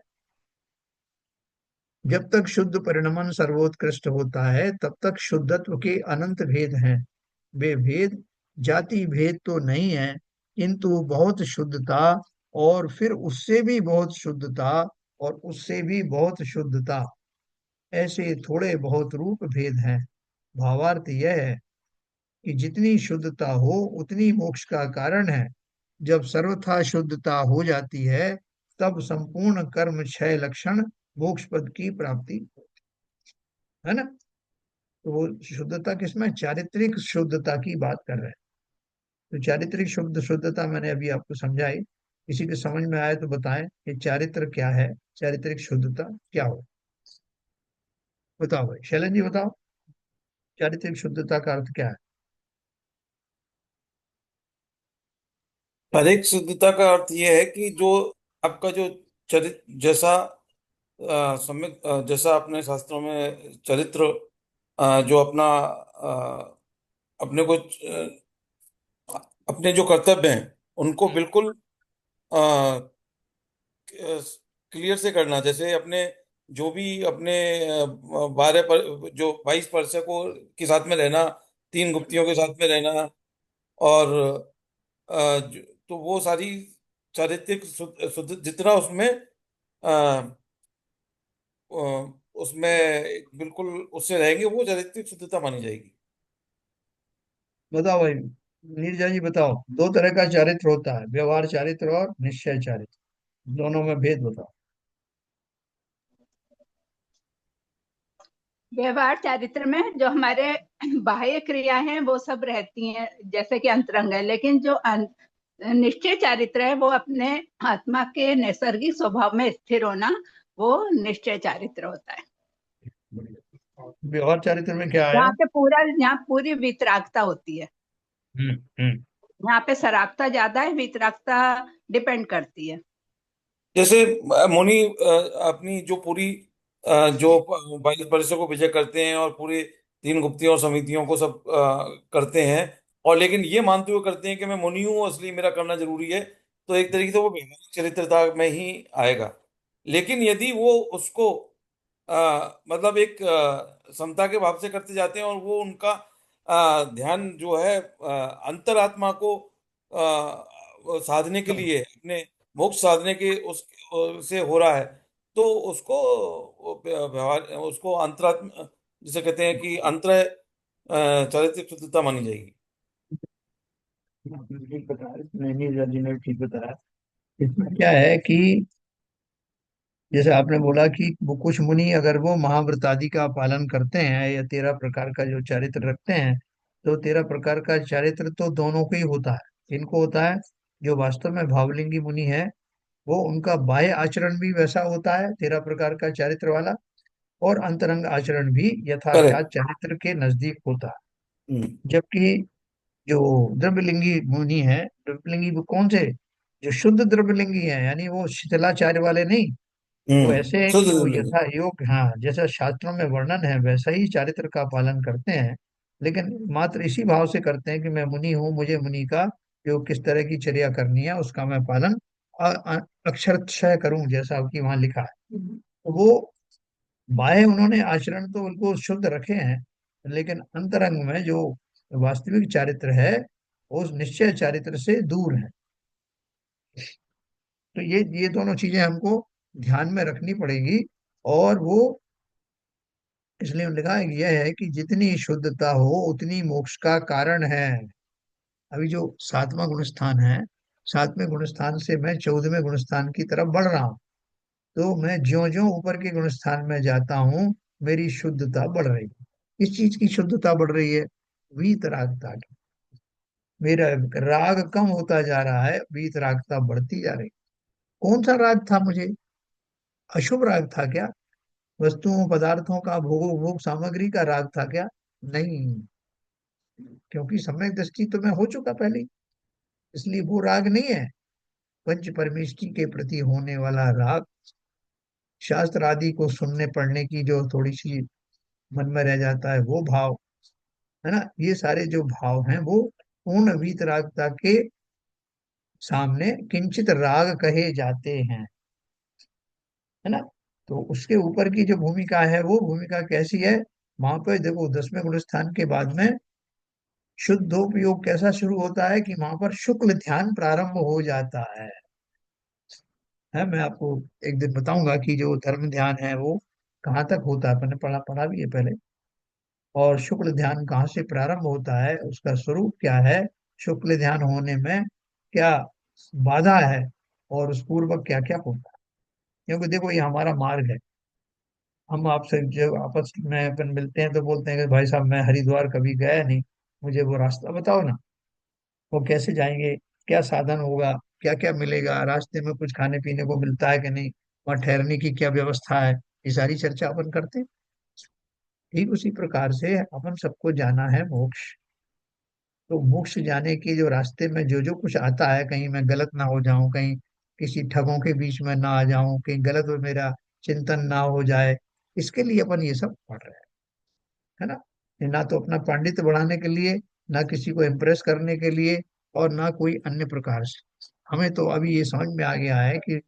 जब तक शुद्ध परिणमन सर्वोत्कृष्ट होता है, तब तक शुद्धत्व के अनंत भेद हैं। वे भेद जाति भेद तो नहीं है, किंतु बहुत शुद्धता, और फिर उससे भी बहुत शुद्धता, और उससे भी बहुत शुद्धता, ऐसे थोड़े बहुत रूप भेद हैं। भावार्थ यह है कि जितनी शुद्धता हो उतनी मोक्ष का कारण है। जब सर्वथा शुद्धता हो जाती है, तब संपूर्ण कर्म क्षय लक्षण मोक्ष पद की प्राप्ति, है ना। तो वो शुद्धता किसमें? चारित्रिक शुद्धता की बात कर रहे हैं। तो चारित्रिक शुद्धता मैंने अभी आपको समझाई। किसी के समझ में आए तो बताएं कि चारित्र क्या है, चारित्रिक शुद्धता क्या हो। बताओ भाई, शैलन जी बताओ, चारित्रिक शुद्धता का अर्थ क्या है? हर एक शुद्धता का अर्थ यह है कि जो आपका जो चरित्र जैसा जैसा अपने शास्त्रों में चरित्र जो अपना अपने को अपने जो कर्तव्य हैं उनको बिल्कुल क्लियर से करना। जैसे अपने जो भी अपने 22 परसों के साथ में रहना, 3 गुप्तियों के साथ में रहना, और तो वो सारी चारित्रिक जितना उसमें अ, अ, उसमें बिल्कुल उससे रहेंगे वो चारित्रिक शुद्धता मानी जाएगी। बताओ भाई, नीरजा जी बताओ, 2 तरह का चारित्र होता है, व्यवहार चारित्र और निश्चय चारित्र, दोनों में भेद बताओ। व्यवहार चारित्र में जो हमारे बाह्य क्रिया हैं वो सब रहती हैं, जैसे कि अंतरंग है, लेकिन जो निश्चय चारित्र है वो अपने आत्मा के नैसर्गिक स्वभाव में स्थिर होना, वो निश्चय चारित्र होता है। व्यवहार चारित्र में क्या है? यहाँ पूरी वितरागता होती है। हम्म। यहाँ पे सरागता ज्यादा है, वितरागता डिपेंड करती है। जैसे मुनि अपनी जो पूरी जो 22 परसों को विजय करते हैं और पूरे 3 गुप्तियों और समितियों को सब करते हैं, और लेकिन ये मानते हुए करते हैं कि मैं मुनि हूँ इसलिए मेरा करना जरूरी है, तो एक तरीके से वो वैज्ञानिक चरित्रता में ही आएगा। लेकिन यदि वो उसको मतलब एक समता के भाव से करते जाते हैं और वो उनका ध्यान जो है अंतरात्मा को साधने के लिए, अपने मोक्ष साधने के उस से हो रहा है, तो उसको व्यवहार उसको अंतरात्मा जिसे कहते हैं कि अंतर चारित्रिक शुद्धता मानी जाएगी। ठीक बता रहे, नहीं नीरजा जी ने भी ठीक बताया। इसमें क्या है कि जैसे आपने बोला कि वो कुछ मुनि अगर वो महाव्रत आदि का पालन करते हैं या 13 प्रकार का जो चारित्र रखते हैं, तो 13 प्रकार का चारित्र तो दोनों को ही होता है। इनको होता है जो वास्तव में भावलिंगी मुनि है, वो उनका बाह्य आचरण भी वैसा होता है 13 प्रकार का चारित्र वाला, और अंतरंग आचरण भी करेक्ट। यथार्थात चारित्र के नजदीक होता है। हम्म। जबकि जो द्रव्यलिंगी मुनि है, द्रव्यलिंगी वो कौन से, जो शुद्ध द्रव्यलिंगी है, यानी वो शिथिलाचार्य वाले नहीं, वो हम्म। ऐसे हैं शुद्ध कि वो जिंदगी। यथा योग, हाँ, जैसा शास्त्रों में वर्णन है वैसा ही चारित्र का पालन करते हैं, लेकिन मात्र इसी भाव से करते हैं कि मैं मुनि हूँ, मुझे मुनि का जो किस तरह की चर्या करनी है उसका मैं पालन अक्षरशः करूं, जैसा कि वहां लिखा है। तो वो बाह्य उन्होंने आचरण तो उनको शुद्ध रखे हैं, लेकिन अंतरंग में जो वास्तविक चारित्र है वो उस निश्चय चारित्र से दूर है। तो ये दोनों चीजें हमको ध्यान में रखनी पड़ेगी। और वो इसलिए लिखा है कि यह है कि जितनी शुद्धता हो उतनी मोक्ष का कारण है। अभी जो 7वां गुण स्थान है, 7वें गुण स्थान से मैं 14वें गुण स्थान की तरफ बढ़ रहा हूँ। तो मैं ज्यो ज्यो ऊपर के गुण स्थान में जाता हूँ, मेरी शुद्धता बढ़ रही है। किस चीज की शुद्धता बढ़ रही है? वीतरागता की। मेरा राग कम होता जा रहा है, वीतरागता बढ़ती जा रही है। कौन सा राग था मुझे? अशुभ राग था क्या? वस्तुओं पदार्थों का भोग भोग सामग्री का राग था क्या? नहीं, क्योंकि सम्यक दृष्टि तो मैं हो चुका पहले ही, इसलिए वो राग नहीं है। पंच परमेष्टि के प्रति होने वाला राग, शास्त्र आदि को सुनने पढ़ने की जो थोड़ी सी मन में रह जाता है वो भाव, है ना, ये सारे जो भाव हैं वो पूर्ण वीतरागता के सामने किंचित राग कहे जाते हैं, है ना। तो उसके ऊपर की जो भूमिका है वो भूमिका कैसी है? वहां पर देखो 10वें गुण स्थान के बाद में शुद्धोपयोग कैसा शुरू होता है कि वहां पर शुक्ल ध्यान प्रारंभ हो जाता है। मैं आपको एक दिन बताऊंगा कि जो धर्म ध्यान है वो कहाँ तक होता है, मैंने पढ़ा पढ़ा भी है पहले। और शुक्ल ध्यान कहाँ से प्रारंभ होता है, उसका स्वरूप क्या है, शुक्ल ध्यान होने में क्या बाधा है, और उस पूर्वक क्या क्या होता है। क्योंकि देखो ये हमारा मार्ग है। हम आपसे जब आपस में अपन मिलते हैं तो बोलते हैं कि भाई साहब मैं हरिद्वार कभी गया नहीं, मुझे वो रास्ता बताओ ना, वो कैसे जाएंगे, क्या साधन होगा, क्या क्या मिलेगा रास्ते में, कुछ खाने पीने को मिलता है कि नहीं, वहाँ ठहरने की क्या व्यवस्था है, ये सारी चर्चा अपन करते हैं। ठीक उसी प्रकार से अपन सबको जाना है मोक्ष। तो मोक्ष जाने के जो रास्ते में जो जो कुछ आता है, कहीं मैं गलत ना हो जाऊं, कहीं किसी ठगों के बीच में ना आ जाऊं, कहीं गलत मेरा चिंतन ना हो जाए, इसके लिए अपन ये सब पढ़ रहे हैं, है ना। ये ना तो अपना पांडित्य बढ़ाने के लिए, ना किसी को इम्प्रेस करने के लिए, और ना कोई अन्य प्रकार से। हमें तो अभी ये समझ में आ गया है कि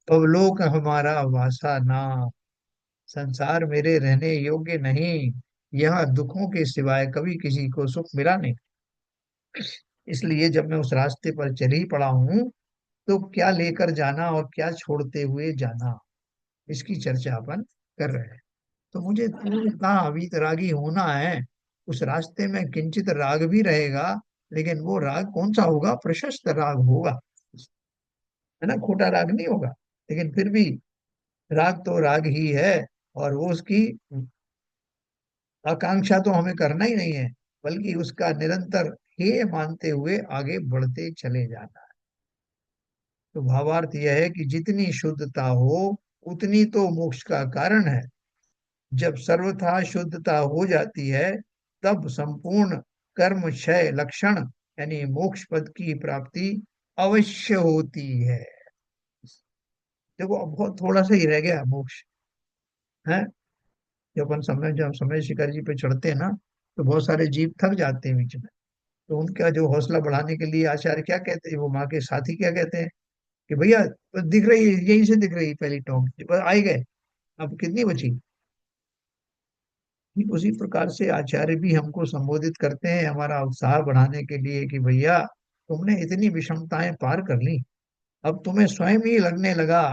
पवलोक हमारा वासा ना, संसार मेरे रहने योग्य नहीं, यह दुखों के सिवाय कभी किसी को सुख मिला नहीं। इसलिए जब मैं उस रास्ते पर चल ही पड़ा हूं, तो क्या लेकर जाना और क्या छोड़ते हुए जाना, इसकी चर्चा अपन कर रहे हैं। तो मुझे पूर्णतः वीतरागी होना है। उस रास्ते में किंचित राग भी रहेगा, लेकिन वो राग कौन सा होगा? प्रशस्त राग होगा, है ना, खोटा राग नहीं होगा। लेकिन फिर भी राग तो राग ही है, और वो उसकी आकांक्षा तो हमें करना ही नहीं है, बल्कि उसका निरंतर हेय मानते हुए आगे बढ़ते चले जाना। तो भावार्थ यह है कि जितनी शुद्धता हो उतनी तो मोक्ष का कारण है। जब सर्वथा शुद्धता हो जाती है, तब संपूर्ण कर्म क्षय लक्षण यानी मोक्ष पद की प्राप्ति अवश्य होती है। देखो अब बहुत थोड़ा सा ही रह गया मोक्ष है। जब समय शिखर जी पे चढ़ते हैं ना, तो बहुत सारे जीव थक जाते हैं बीच में। तो उनका जो हौसला बढ़ाने के लिए आचार्य क्या कहते हैं, वो माँ के साथी क्या कहते हैं कि भैया दिख रही है, यहीं से दिख रही है पहली टोंक, बस आ ही गए, अब कितनी बची। ठीक उसी प्रकार से आचार्य भी हमको संबोधित करते हैं हमारा उत्साह बढ़ाने के लिए कि भैया तुमने इतनी विषमताएं पार कर ली, अब तुम्हें स्वयं ही लगने लगा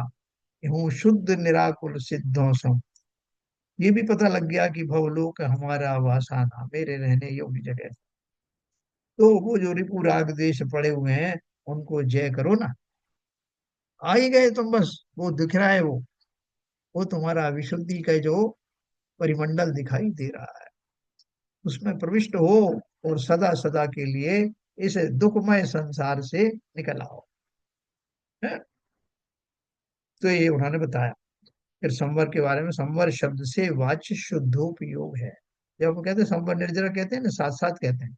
कि हूँ शुद्ध निराकुल सिद्धों सम। ये भी पता लग गया कि भवलोक हमारा वासाना, मेरे रहने योग्य जगह। तो वो जो रिपु राग देश पड़े हुए हैं उनको जय करो ना, आ ही गए तुम, बस वो दिख रहा है, वो तुम्हारा विशुद्धि का जो परिमंडल दिखाई दे रहा है, उसमें प्रविष्ट हो, और सदा सदा के लिए इस दुखमय संसार से निकल आओ, है? तो ये उन्होंने बताया। फिर संवर के बारे में, संवर शब्द से वाच्य शुद्धोपयोग है। जब वो कहते हैं संवर निर्जरा कहते हैं ना, साथ साथ कहते हैं,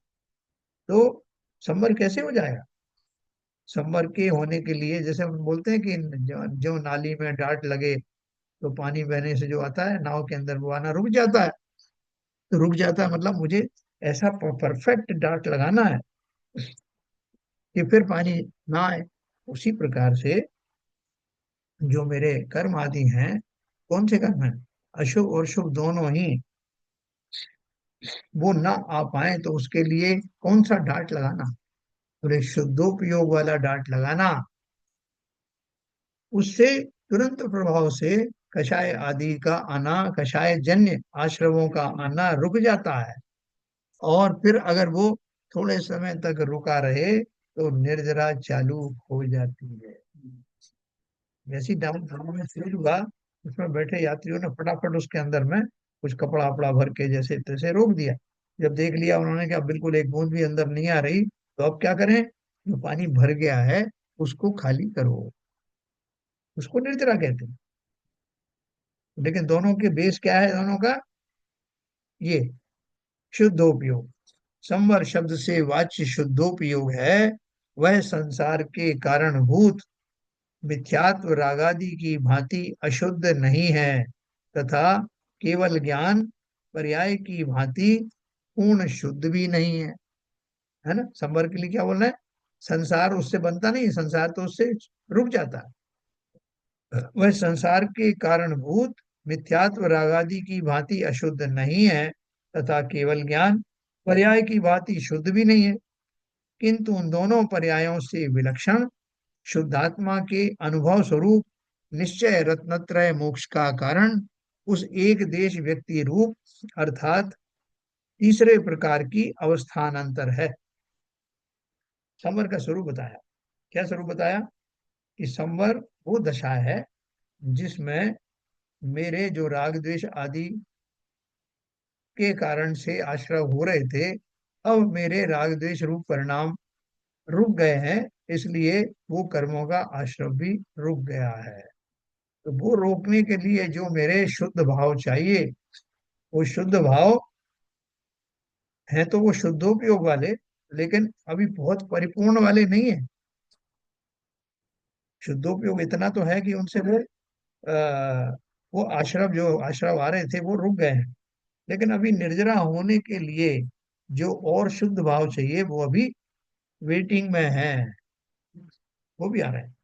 तो संवर कैसे हो जाएगा? संवर के होने के लिए, जैसे हम बोलते हैं कि जो नाली में डाट लगे तो पानी बहने से जो आता है नाव के अंदर, वो आना रुक जाता है। तो रुक जाता है मतलब मुझे ऐसा परफेक्ट डाट लगाना है कि फिर पानी ना आए। उसी प्रकार से जो मेरे कर्म आदि हैं, कौन से कर्म हैं? अशुभ और शुभ दोनों ही, वो ना आ पाए तो उसके लिए कौन सा डांट लगाना? बोले शुद्धोपयोग वाला डांट लगाना। उससे तुरंत प्रभाव से कषाय आदि का आना, कषाय जन्य आश्रमों का आना रुक जाता है। और फिर अगर वो थोड़े समय तक रुका रहे तो निर्जरा चालू हो जाती है। जैसी डाउन टाउन में शुरू हुआ, उसमें बैठे यात्रियों ने फटाफट उसके अंदर में कुछ कपड़ा वपड़ा भर के जैसे तैसे रोक दिया। जब देख लिया उन्होंने कि अब बिल्कुल एक बूंद भी अंदर नहीं आ रही, तो अब क्या करें? जो पानी भर गया है उसको खाली करो, उसको निर्जरा कहते हैं। लेकिन दोनों के बेस क्या है दोनों का? ये शुद्धोपयोग। संवर शब्द से वाच्य शुद्धोपयोग है, वह संसार के कारणभूत मिथ्यात्व रागादि की भांति अशुद्ध नहीं है, तथा केवल ज्ञान पर्याय की भांति पूर्ण शुद्ध भी नहीं है। है ना? संवर के लिए क्या बोल रहे हैं? संसार उससे बनता नहीं, संसार तो उससे रुक जाता है। वह संसार के कारणभूत मिथ्यात्व रागादि की भांति अशुद्ध नहीं है, तथा केवल ज्ञान पर्याय की भांति शुद्ध भी नहीं है, किंतु उन दोनों पर्यायों से विलक्षण शुद्धात्मा के अनुभव स्वरूप निश्चय रत्नत्रय मोक्ष का कारण उस एक देश व्यक्ति रूप अर्थात तीसरे प्रकार की अवस्थानांतर है। संवर का स्वरूप बताया। क्या स्वरूप बताया? कि संवर वो दशा है जिसमें मेरे जो राग द्वेष आदि के कारण से आश्रय हो रहे थे, अब मेरे राग द्वेष रूप परिणाम रुक गए हैं, इसलिए वो कर्मों का आश्रय भी रुक गया है। तो वो रोकने के लिए जो मेरे शुद्ध भाव चाहिए, वो शुद्ध भाव है तो वो शुद्धोपयोग वाले, लेकिन अभी बहुत परिपूर्ण वाले नहीं है। शुद्धोपयोग इतना तो है कि उनसे वो आश्रम, जो आश्रम आ रहे थे वो रुक गए हैं। लेकिन अभी निर्जरा होने के लिए जो और शुद्ध भाव चाहिए वो अभी वेटिंग में है, वो भी आ रहे हैं।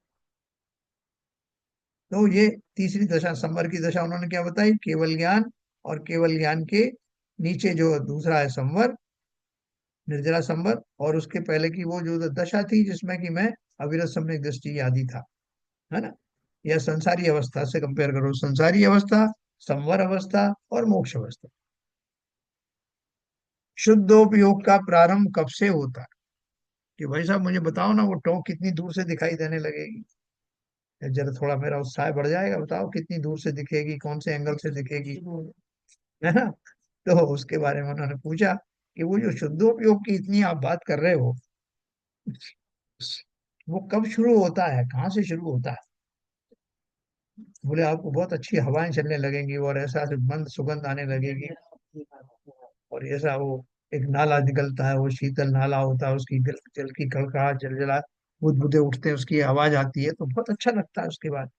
तो ये तीसरी दशा, संवर की दशा उन्होंने क्या बताई? केवल ज्ञान, और केवल ज्ञान के नीचे जो दूसरा है संवर, निर्जरा संवर, और उसके पहले की वो जो दशा थी जिसमें कि मैं अविरत सम्यक दृष्टि आदि था, है ना? यह संसारी अवस्था से कंपेयर करो, संसारी अवस्था, संवर अवस्था और मोक्ष अवस्था। शुद्धोपयोग का प्रारंभ कब से होता है? कि भाई साहब मुझे बताओ ना, वो टोंक कितनी दूर से दिखाई देने लगेगी? जरा थोड़ा मेरा उत्साह बढ़ जाएगा, बताओ कितनी दूर से दिखेगी, कौन से एंगल से दिखेगी, है ना? तो उसके बारे में उन्होंने पूछा कि वो जो शुद्धोपयोग की इतनी आप बात कर रहे हो, वो कब शुरू होता है, कहाँ से शुरू होता है? बोले आपको बहुत अच्छी हवाएं चलने लगेंगी और ऐसा मंद सुगंध आने लगेगी, और ऐसा वो एक नाला निकलता है, वो शीतल नाला होता है, उसकी जल जल की कड़कड़ाहट, जलजला बुदबुदे उठते हैं, उसकी आवाज आती है तो बहुत अच्छा लगता है। उसके बाद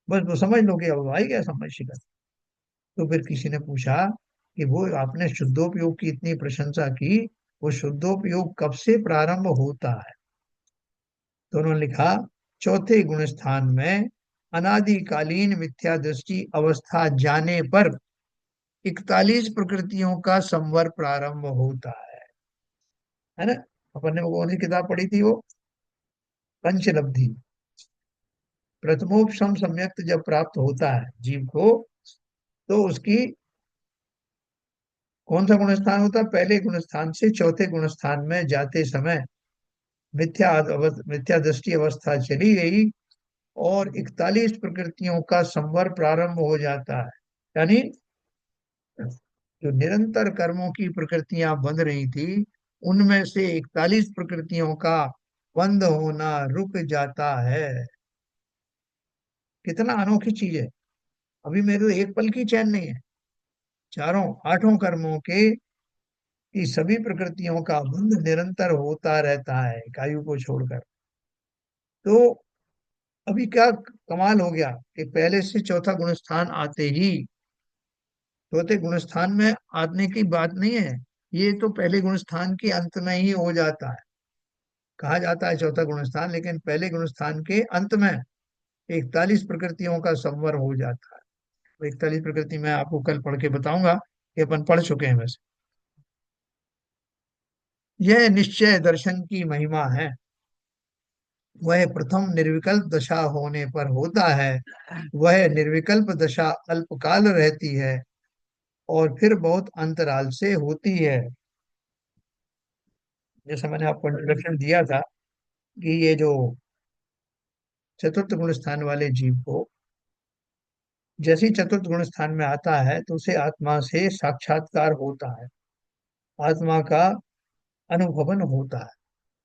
बस वो समझ लो कि अब आई गया समय शिखर। तो फिर किसी ने पूछा कि वो आपने शुद्धोपयोग की इतनी प्रशंसा की, वो शुद्धोपयोग कब से प्रारंभ होता है? तो उन्होंने लिखा, चौथे गुण स्थान में अनादिकालीन मिथ्या दृष्टि अवस्था जाने पर 41 प्रकृतियों का संवर प्रारंभ होता है ना? अपन ने वो कौन सी किताब पढ़ी थी? वो पंचलब्धि। प्रथमोपशम सम्यक्त जब प्राप्त होता है जीव को, तो उसकी कौन सा गुण स्थान होता है? पहले गुण स्थान से चौथे गुण स्थान में जाते समय मिथ्या दृष्टि अवस्था चली गई और 41 प्रकृतियों का संवर प्रारंभ हो जाता है। यानी जो निरंतर कर्मों की प्रकृतियां बन रही थी, उनमें से 41 प्रकृतियों का बंद होना रुक जाता है। कितना अनोखी चीज है। अभी मेरे को एक पल की चैन नहीं है। चारों आठों कर्मों के की सभी प्रकृतियों का बंध निरंतर होता रहता है कायु को छोड़कर। तो अभी क्या कमाल हो गया कि पहले से चौथा गुणस्थान आते ही, चौथे गुणस्थान में आने की बात नहीं है, ये तो पहले गुणस्थान के अंत में ही हो जाता है। कहा जाता है चौथा गुणस्थान, लेकिन पहले गुणस्थान के अंत में 41 प्रकृतियों का संवर हो जाता है। तो 41 प्रकृति मैं आपको कल पढ़ के बताऊंगा, कि अपन पढ़ चुके हैं वैसे। यह निश्चय दर्शन की महिमा है। वह प्रथम निर्विकल्प दशा होने पर होता है। वह निर्विकल्प दशा अल्पकाल रहती है और फिर बहुत अंतराल से होती है। जैसा मैंने आपको इंट्रोडक्शन दिया था कि ये जो चतुर्थ गुण स्थान वाले जीव को जैसे ही चतुर्थ गुण स्थान में आता है तो उसे आत्मा से साक्षात्कार होता है, आत्मा का अनुभवन होता है।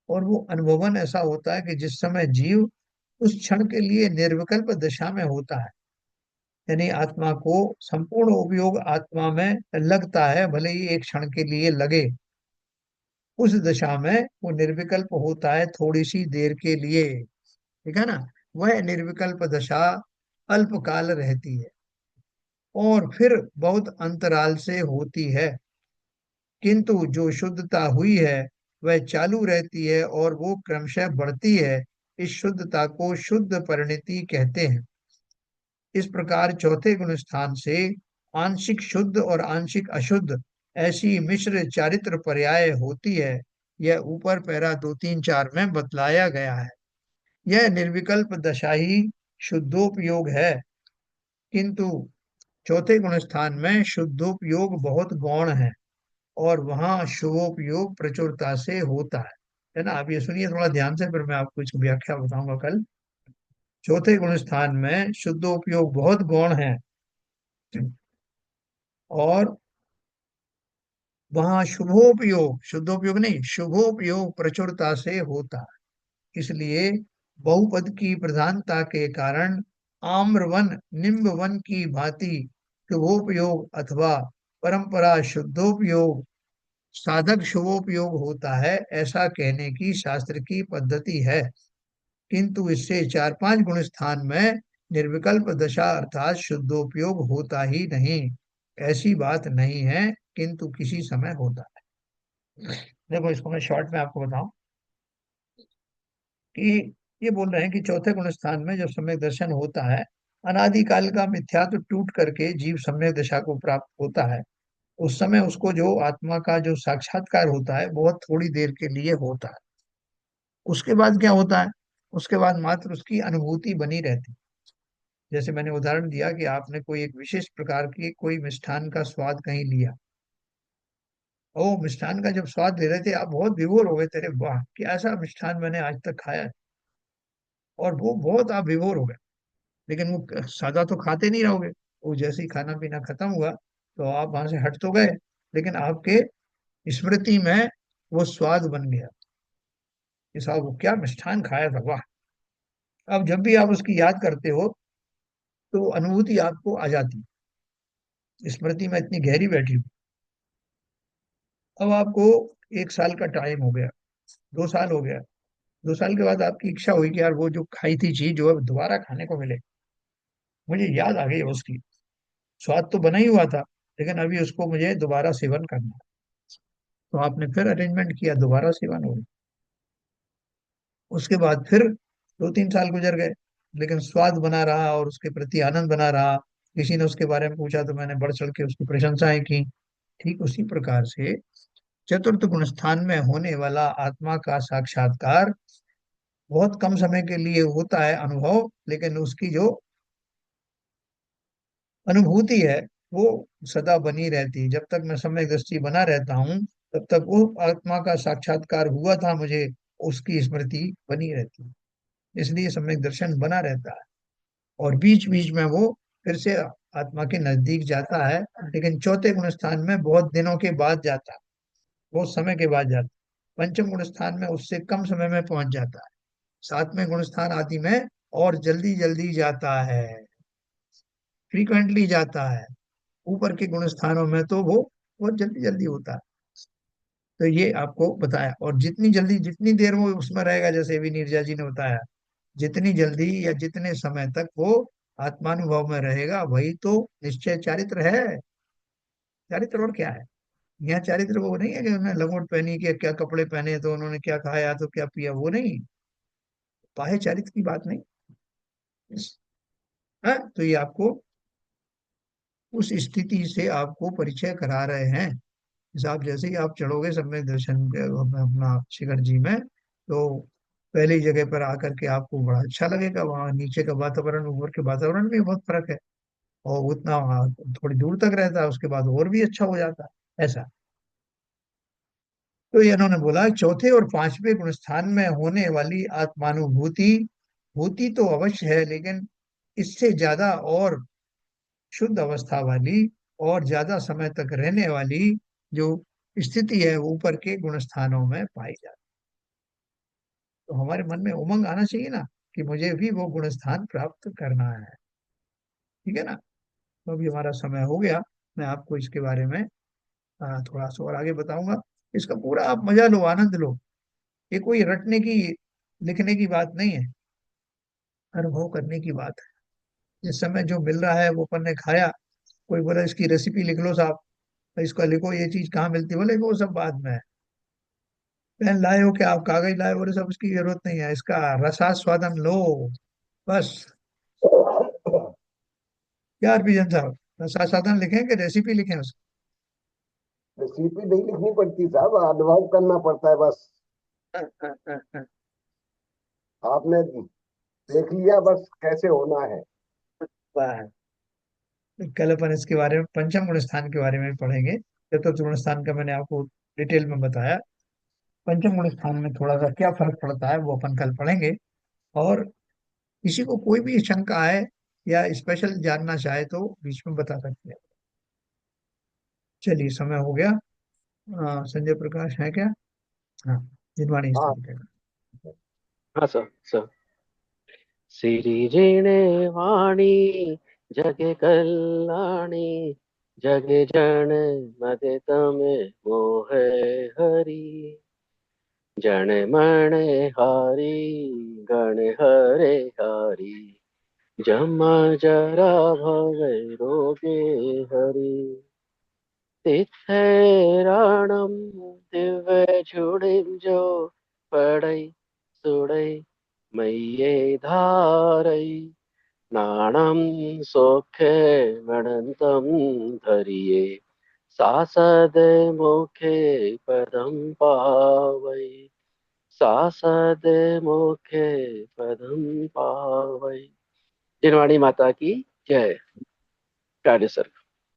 और वो अनुभवन ऐसा होता है कि जिस समय जीव उस क्षण के लिए निर्विकल्प दशा में होता है, यानी आत्मा को संपूर्ण उपयोग आत्मा में लगता है, भले ही एक क्षण के लिए लगे, उस दशा में वो निर्विकल्प होता है थोड़ी सी देर के लिए। ठीक है ना। वह निर्विकल्प दशा अल्पकाल रहती है और फिर बहुत अंतराल से होती है, किंतु जो शुद्धता हुई है वह चालू रहती है और वो क्रमशः बढ़ती है। इस शुद्धता को शुद्ध परिणति कहते हैं। इस प्रकार चौथे गुण स्थान से आंशिक शुद्ध और आंशिक अशुद्ध ऐसी मिश्र चारित्र पर्याय होती है। यह ऊपर पैरा 2, 3, 4 में बतलाया गया है। यह निर्विकल्प दशा ही शुद्धोपयोग है, किंतु चौथे गुण स्थान में शुद्धोपयोग बहुत गौण है और वहां शुभोपयोग प्रचुरता से होता है ना। आप ये सुनिए थोड़ा ध्यान से, फिर मैं आपको इसकी व्याख्या बताऊंगा कल। चौथे गुण स्थान में शुद्धोपयोग बहुत गौण है और वहां शुभोपयोग, शुद्धोपयोग नहीं, शुभोपयोग प्रचुरता से होता है। इसलिए बहुपद की प्रधानता के कारण आम्रवन निम्ब वन की भांति शुभोपयोग अथवा परंपरा शुद्धोपयोग साधक शुभोपयोग होता है, ऐसा कहने की शास्त्र की पद्धति है। किंतु इससे 4, 5 गुण स्थान में निर्विकल्प दशा अर्थात शुद्धोपयोग होता ही नहीं, ऐसी बात नहीं है, किंतु किसी समय होता है। देखो इसको मैं शॉर्ट में आपको बताऊं कि ये बोल रहे हैं कि चौथे गुण स्थान में जब सम्यक दर्शन होता है, अनादिकाल का मिथ्यात्व टूट करके जीव सम्यक दशा को प्राप्त होता है। उस समय उसको जो आत्मा का जो साक्षात्कार होता है बहुत थोड़ी देर के लिए होता है। उसके बाद क्या होता है, उसके बाद मात्र उसकी अनुभूति बनी रहती है। जैसे मैंने उदाहरण दिया कि आपने कोई एक विशेष प्रकार की कोई मिष्ठान का स्वाद कहीं लिया, ओ मिष्ठान का जब स्वाद ले रहे थे आप बहुत विभोर हो गए, तेरे वाह क्या ऐसा मिष्ठान मैंने आज तक खाया है। और वो बहुत आप विभोर हो गए, लेकिन वो सादा तो खाते नहीं रहोगे। वो जैसे ही खाना पीना खत्म हुआ तो आप वहां से हट तो गए, लेकिन आपके स्मृति में वो स्वाद बन गया कि साहब वो क्या मिष्ठान खाया था, वाह। अब जब भी आप उसकी याद करते हो तो अनुभूति आपको आ जाती है, स्मृति में इतनी गहरी बैठी हुई। अब आपको 1 साल का टाइम हो गया, 2 साल हो गया, 2 साल के बाद आपकी इच्छा हुई कि यार वो जो खाई थी चीज जो है दोबारा खाने को मिले। मुझे याद आ गई उसकी, स्वाद तो बना ही हुआ था, लेकिन अभी उसको मुझे दोबारा सेवन करना है। तो आपने फिर अरेंजमेंट किया, दोबारा सेवन हो गया। उसके बाद फिर 2, 3 साल गुजर गए, लेकिन स्वाद बना रहा और उसके प्रति आनंद बना रहा। किसी ने उसके बारे में पूछा तो मैंने बढ़ चढ़ के उसकी प्रशंसाएं की। ठीक उसी प्रकार से चतुर्थ गुण स्थान में होने वाला आत्मा का साक्षात्कार बहुत कम समय के लिए होता है अनुभव, लेकिन उसकी जो अनुभूति है वो सदा बनी रहती है। जब तक मैं सम्यक दृष्टि बना रहता हूँ तब तक वो आत्मा का साक्षात्कार हुआ था मुझे, उसकी स्मृति बनी रहती है। इसलिए सम्यक दर्शन बना रहता है और बीच बीच में वो फिर से आत्मा के नजदीक जाता है, लेकिन चौथे गुण स्थान में बहुत दिनों के बाद जाता है, बहुत समय के बाद जाता है। पंचम गुण स्थान में उससे कम समय में पहुंच जाता है। सातवें गुण स्थान आदि में और जल्दी जल्दी जाता है, फ्रीक्वेंटली जाता है। ऊपर के गुण स्थानों में तो वो बहुत जल्दी जल्दी होता है। तो ये आपको बताया। और जितनी जल्दी, जितनी देर वो उसमें रहेगा, जैसे अभी नीरजा जी ने बताया, जितनी जल्दी या जितने समय तक वो आत्मानुभव में रहेगा, वही तो निश्चय चारित्र है। चारित्र और क्या है? यहाँ चारित्र वो नहीं है कि उन्होंने लंगोट पहनी, कि क्या कपड़े पहने तो उन्होंने क्या खाया तो क्या पिया, वो नहीं। बाह्य चारित्र की बात नहीं। हाँ, तो ये आपको उस स्थिति से आपको परिचय करा रहे हैं। जैसे आप, जैसे ही आप चढ़ोगे सम्यक दर्शन अपना शिखर जी में, तो पहली जगह पर आकर के आपको बड़ा अच्छा लगेगा। वहाँ नीचे का वातावरण, ऊपर के वातावरण में बहुत फर्क है। और उतना वहाँ थोड़ी दूर तक रहता है, उसके बाद और भी अच्छा हो जाता है, ऐसा। तो ये इन्होंने बोला, चौथे और पांचवें गुण स्थान में होने वाली आत्मानुभूति होती तो अवश्य है, लेकिन इससे ज्यादा और शुद्ध अवस्था वाली और ज्यादा समय तक रहने वाली जो स्थिति है, वो ऊपर के गुण स्थानों में पाई जाती है। तो हमारे मन में उमंग आना चाहिए ना, कि मुझे भी वो गुण स्थान प्राप्त करना है। ठीक है ना? तो अभी हमारा समय हो गया। मैं आपको इसके बारे में थोड़ा सा और आगे बताऊंगा। इसका पूरा आप मजा लो, आनंद लो। ये कोई रटने की, लिखने की बात नहीं है, अनुभव करने की बात है। जिस समय जो मिल रहा है वो अपन ने खाया। कोई बोला इसकी रेसिपी लिख लो साहब, तो इसका लिखो, ये चीज कहाँ मिलती है, बोले वो सब बाद में है। पेन लाए हो क्या, आप कागज लाए, बोले सब उसकी जरूरत नहीं है, इसका रसास्वादन लो बस। क्या हरभजन साहब, रसास्वादन लिखें कि रेसिपी लिखें उसकी? रेसिपी नहीं लिखनी पड़ती साहब, अनुभव करना पड़ता है बस। आपने देख लिया बस कैसे होना है। वाह। कल अपन इसके बारे में पंचम गुण स्थान के बारे में भी पढ़ेंगे। चतुर्थ गुण स्थान का मैंने आपको डिटेल में बताया। पंचम गुण स्थान में थोड़ा सा क्या फर्क पड़ता है वो अपन कल पढ़ेंगे। और किसी को कोई भी शंका है या स्पेशल जानना चाहे तो बीच में बता सकते हैं। चलिए, समय हो गया। संजय प्रकाश है क्या? हाँ, जिनवाणी हाँ। स्तुति का। हाँ सर। सिरिजिणे वाणी जगे कल्याणी जगे जन मगे तमे मोहे हरि जन मन हारी गण हरे हारी जमा जरा भवे रोगे हरि तिथेराणम दिव्य झुड़िम जो पड़ई सुड़ई मय्ये धारई नाणं सोखे मणन्तं धरिये सासद मुखे पदं पावै सासद मुखे पदं पावै। जिनवाणी माता की जय। कार्य सर।